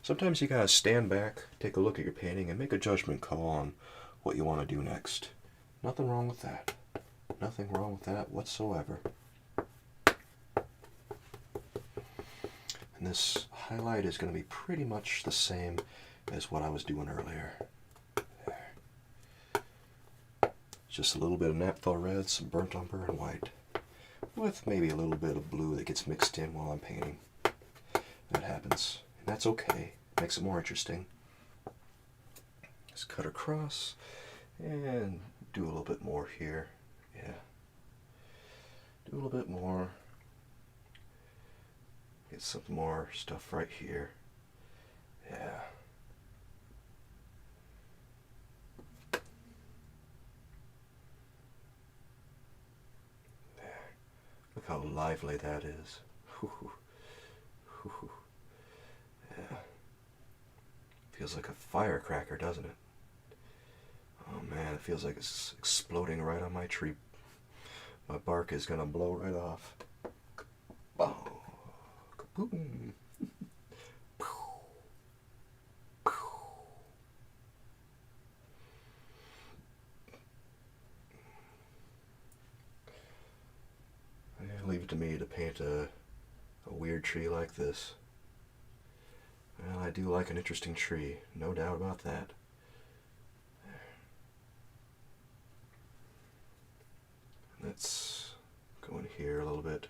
Sometimes you gotta stand back, take a look at your painting, and make a judgment call on what you want to do next. Nothing wrong with that. Nothing wrong with that whatsoever. And this highlight is going to be pretty much the same as what I was doing earlier. There. Just a little bit of naphthol red, some burnt umber, and white, with maybe a little bit of blue that gets mixed in while I'm painting. That happens, and that's okay. Makes it more interesting. Just cut across and do a little bit more here. Yeah. Do a little bit more. Get some more stuff right here. Yeah. There. Look how lively that is. Yeah. Feels like a firecracker, doesn't it? Oh man, it feels like it's exploding right on my tree my bark is gonna blow right off. Boom. Kaboom. Leave it to me to paint a weird tree like this. Well, I do like an interesting tree, no doubt about that. Let's go in here a little bit.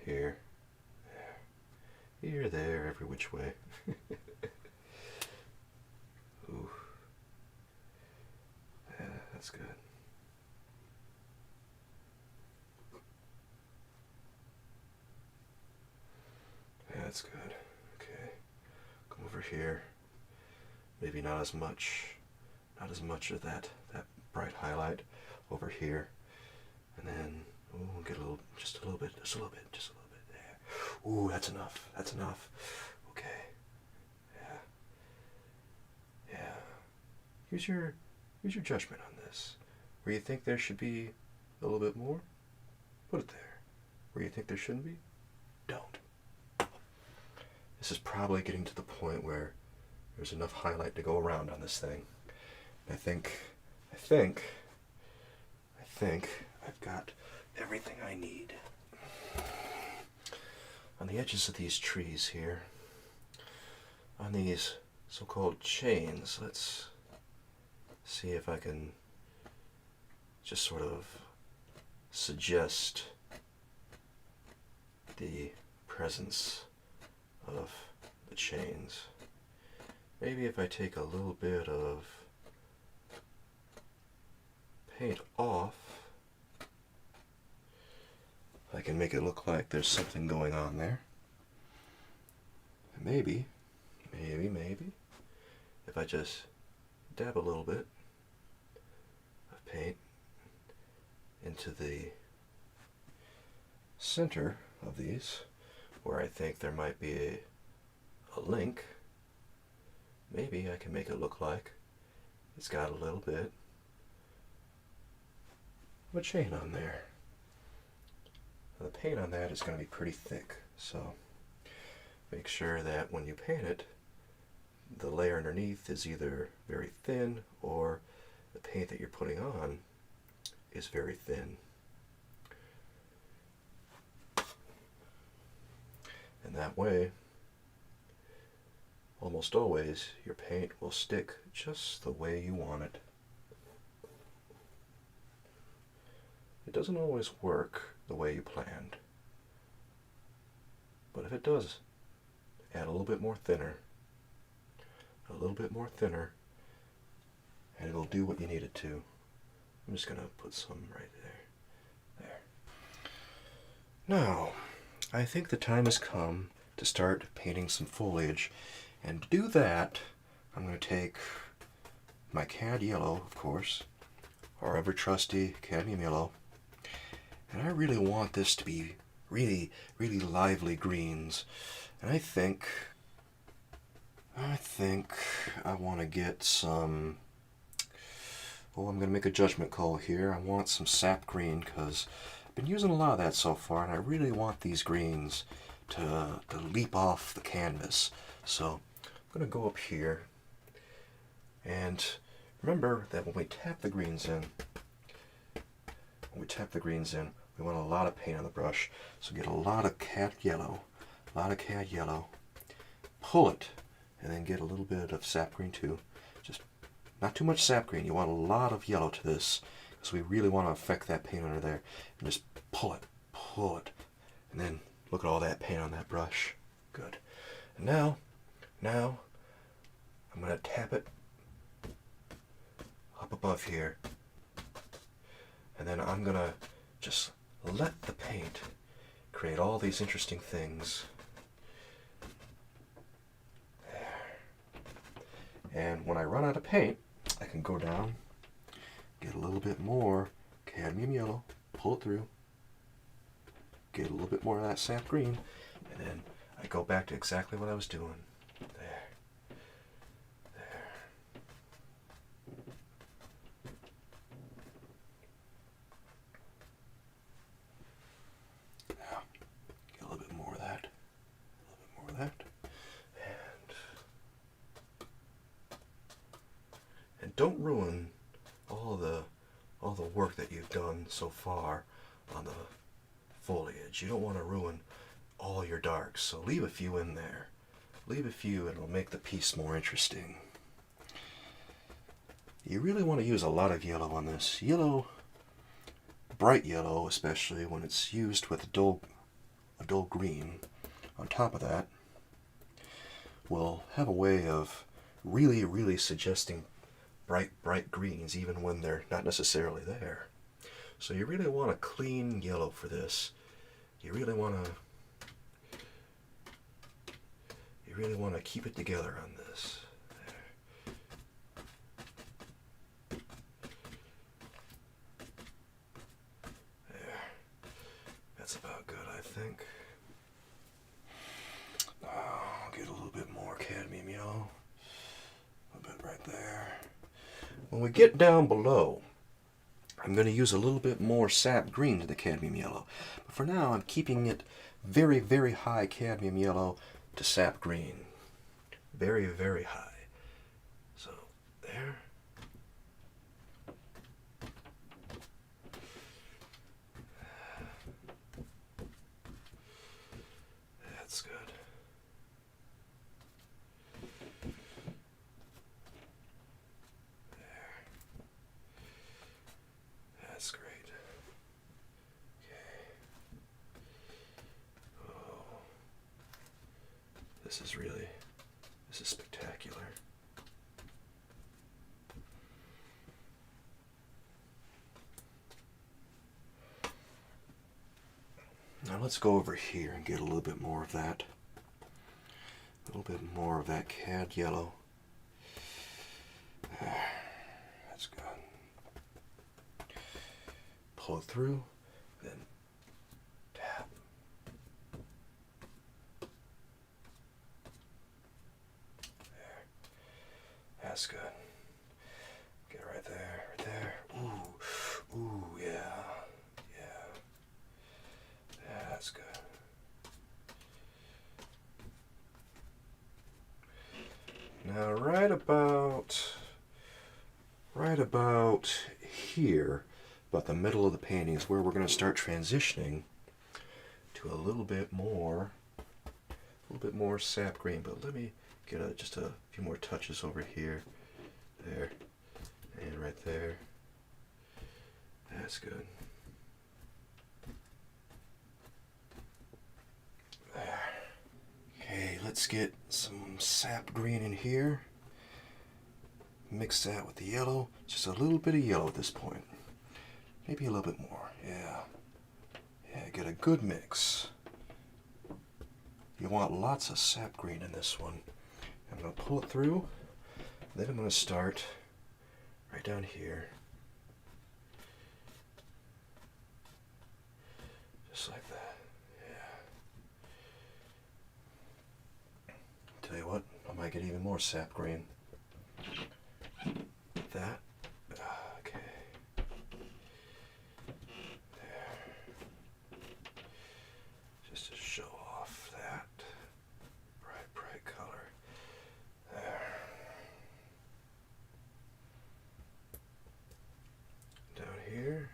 Here. Here, there, every which way. Ooh. Yeah, that's good. Yeah, that's good. Okay. Come over here. Maybe not as much of that bright highlight over here. And then, ooh, get a little, just a little bit there. Ooh, that's enough. Okay. Yeah. Use your judgment on this. Where you think there should be a little bit more, put it there. Where you think there shouldn't be, don't. This is probably getting to the point where there's enough highlight to go around on this thing. I think I've got everything I need. On the edges of these trees here, on these so-called chains, let's see if I can just sort of suggest the presence of the chains. Maybe if I take a little bit of paint off, I can make it look like there's something going on there. Maybe, if I just dab a little bit of paint into the center of these, where I think there might be a link, maybe I can make it look like it's got a little bit of a chain on there. Now, the paint on that is going to be pretty thick, so make sure that when you paint it, the layer underneath is either very thin or the paint that you're putting on is very thin. And that way, almost always, your paint will stick just the way you want it. It doesn't always work the way you planned. But if it does, add a little bit more thinner, and it'll do what you need it to. I'm just going to put some right there. Now, I think the time has come to start painting some foliage. And to do that, I'm going to take my cad yellow, of course, our ever trusty cadmium yellow. And I really want this to be really, really lively greens. And I think I want to get some, I'm going to make a judgment call here. I want some sap green because I've been using a lot of that so far, and I really want these greens to leap off the canvas. So I'm going to go up here, and remember that when we tap the greens in, we want a lot of paint on the brush. So get a lot of cad yellow, pull it, and then get a little bit of sap green too. Just not too much sap green. You want a lot of yellow to this, because we really want to affect that paint under there. And just pull it, and then look at all that paint on that brush. Good. And now I'm going to tap it up above here, and then I'm going to just let the paint create all these interesting things. And when I run out of paint, I can go down, get a little bit more cadmium yellow, pull it through, get a little bit more of that sap green, and then I go back to exactly what I was doing. There. don't ruin all the work that you've done so far on the foliage. You don't want to ruin all your darks, so leave a few in there. Leave a few and it'll make the piece more interesting. You really want to use a lot of yellow on this. Yellow, bright yellow, especially when it's used with a dull green on top of that, will have a way of really suggesting bright greens even when they're not necessarily there. So you really want a clean yellow for this. You really want to keep it together on this. There. That's about good, I think. I'll get a little bit more cadmium yellow. A little bit right there. When we get down below, I'm going to use a little bit more sap green to the cadmium yellow. But for now, I'm keeping it very high cadmium yellow to sap green. Very high. So, there. That's good. That's great. Okay. Oh. This is spectacular. Now let's go over here and get a little bit more of that. A little bit more of that cad yellow. That's good. Pull it through, then tap. There. That's good. Get right there, right there. Ooh, yeah. That's good. Now right about here, about the middle of the painting, is where we're going to start transitioning to a little bit more sap green. But let me get just a few more touches over here, there, and right there. That's good. There. Okay, let's get some sap green in here. Mix that with the yellow. Just a little bit of yellow at this point. Maybe a little bit more. Yeah, get a good mix. You want lots of sap green in this one. I'm going to pull it through. Then I'm going to start right down here. Just like that. Yeah. Tell you what, I might get even more sap green. That. Okay. There. Just to show off that bright color. There. Down here.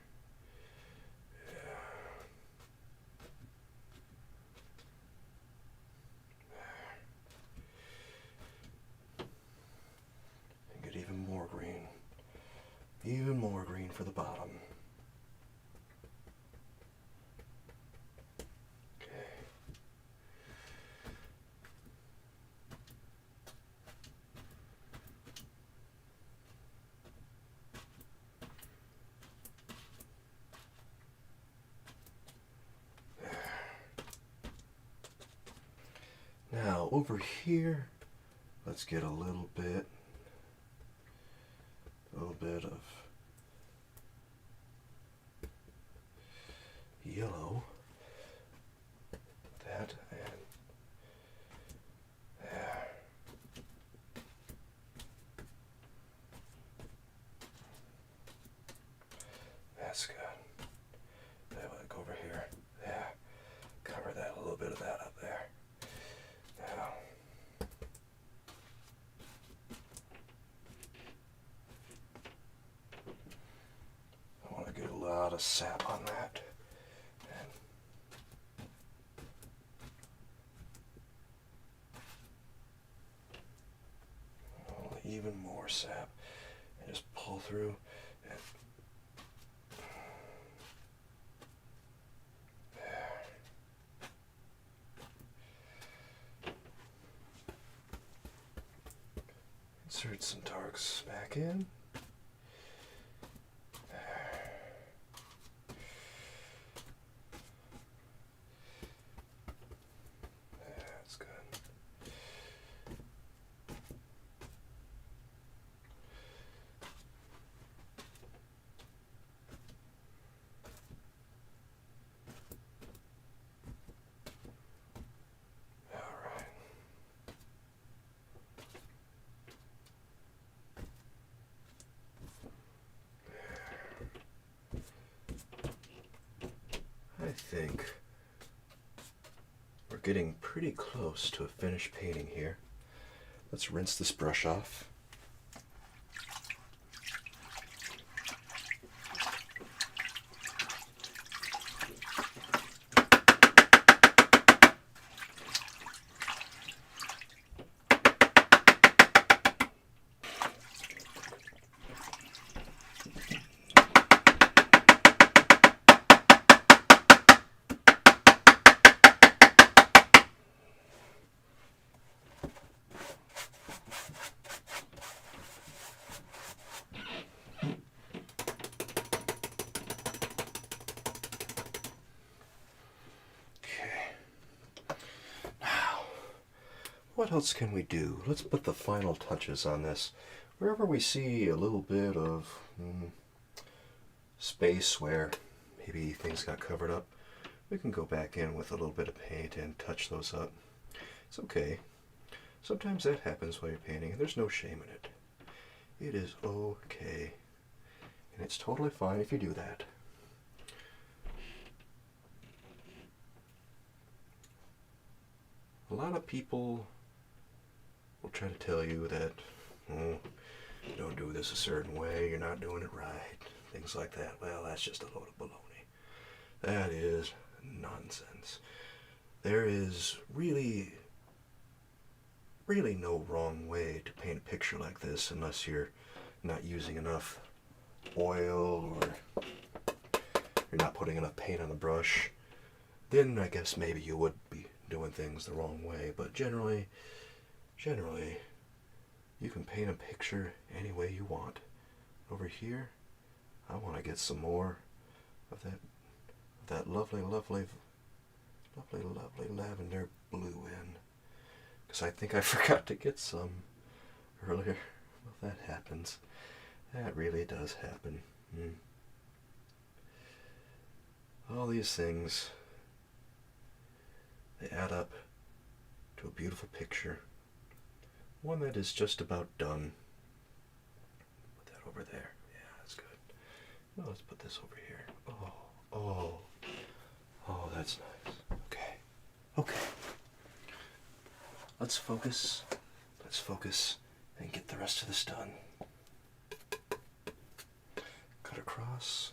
Even more green for the bottom. Okay. There. Now over here, let's get a little bit of yellow, that, and there. That's good. That would go over here. There. Cover that, a little bit of that up there. Now. of sap on that. And even more sap. And just pull through. And insert some darks back in. That's good. All right. I think we're getting pretty close to a finished painting here. Let's rinse this brush off. What else can we do? Let's put the final touches on this. Wherever we see a little bit of space where maybe things got covered up, we can go back in with a little bit of paint and touch those up. It's okay. Sometimes that happens while you're painting, and there's no shame in it. It is okay. And it's totally fine if you do that. A lot of people will try to tell you that, oh, don't do this a certain way, you're not doing it right, things like that. Well, that's just a load of baloney. That is nonsense. There is really no wrong way to paint a picture like this unless you're not using enough oil or you're not putting enough paint on the brush. Then I guess maybe you would be doing things the wrong way, but generally, you can paint a picture any way you want. Over here, I want to get some more of that lovely lavender blue in, because I think I forgot to get some earlier. Well, that happens. That really does happen. All these things, they add up to a beautiful picture. One that is just about done. Put that over there. Yeah, that's good. Well, let's put this over here. Oh, that's nice. Okay. Let's focus and get the rest of this done. Cut across,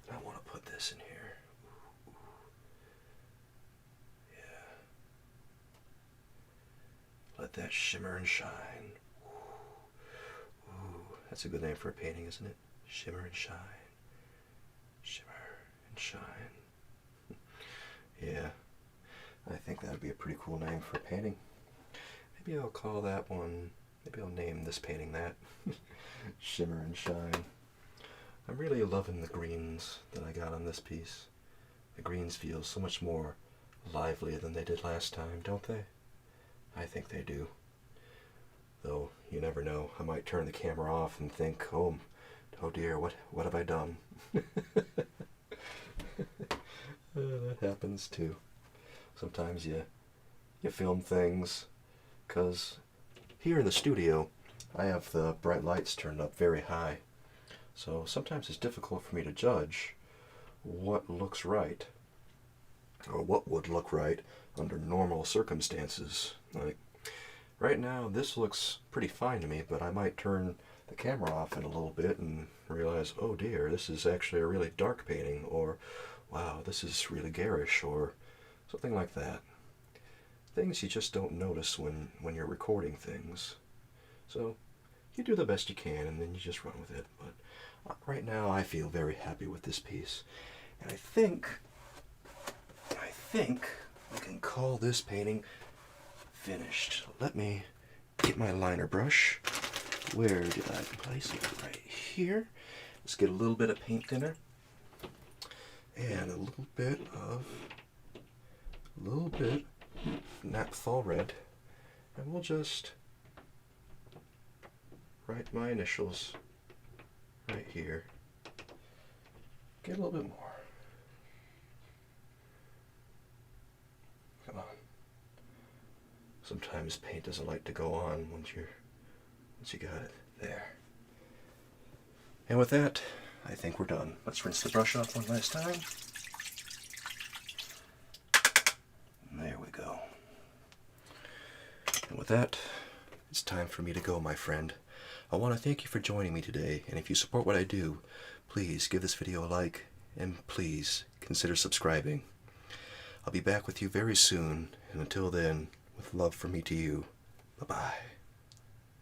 and I want to put this in here. Let that shimmer and shine. Ooh, that's a good name for a painting, isn't it? Shimmer and shine. Shimmer and shine. Yeah, I think that would be a pretty cool name for a painting. Maybe I'll call that one, maybe I'll name this painting that. Shimmer and shine. I'm really loving the greens that I got on this piece. The greens feel so much more lively than they did last time, don't they? I think they do. Though, you never know. I might turn the camera off and think, oh dear, what have I done? That happens too. Sometimes you film things, because here in the studio, I have the bright lights turned up very high. So sometimes it's difficult for me to judge what looks right, or what would look right under normal circumstances. Like right now this looks pretty fine to me, but I might turn the camera off in a little bit and realize, oh dear, this is actually a really dark painting, or wow, this is really garish, or something like that. Things you just don't notice when you're recording things. So you do the best you can and then you just run with it. But right now I feel very happy with this piece. And I think we can call this painting finished. Let me get my liner brush. Where did I place it? Right here. Let's get a little bit of paint thinner and a little bit naphthol red, and we'll just write my initials right here. Get a little bit more. Come on. Sometimes paint doesn't like to go on once you got it there. And with that, I think we're done. Let's rinse the brush off one last time. There we go. And with that, it's time for me to go, my friend. I want to thank you for joining me today, and if you support what I do, please give this video a like, and please consider subscribing. I'll be back with you very soon, and until then, with love from me to you, bye-bye.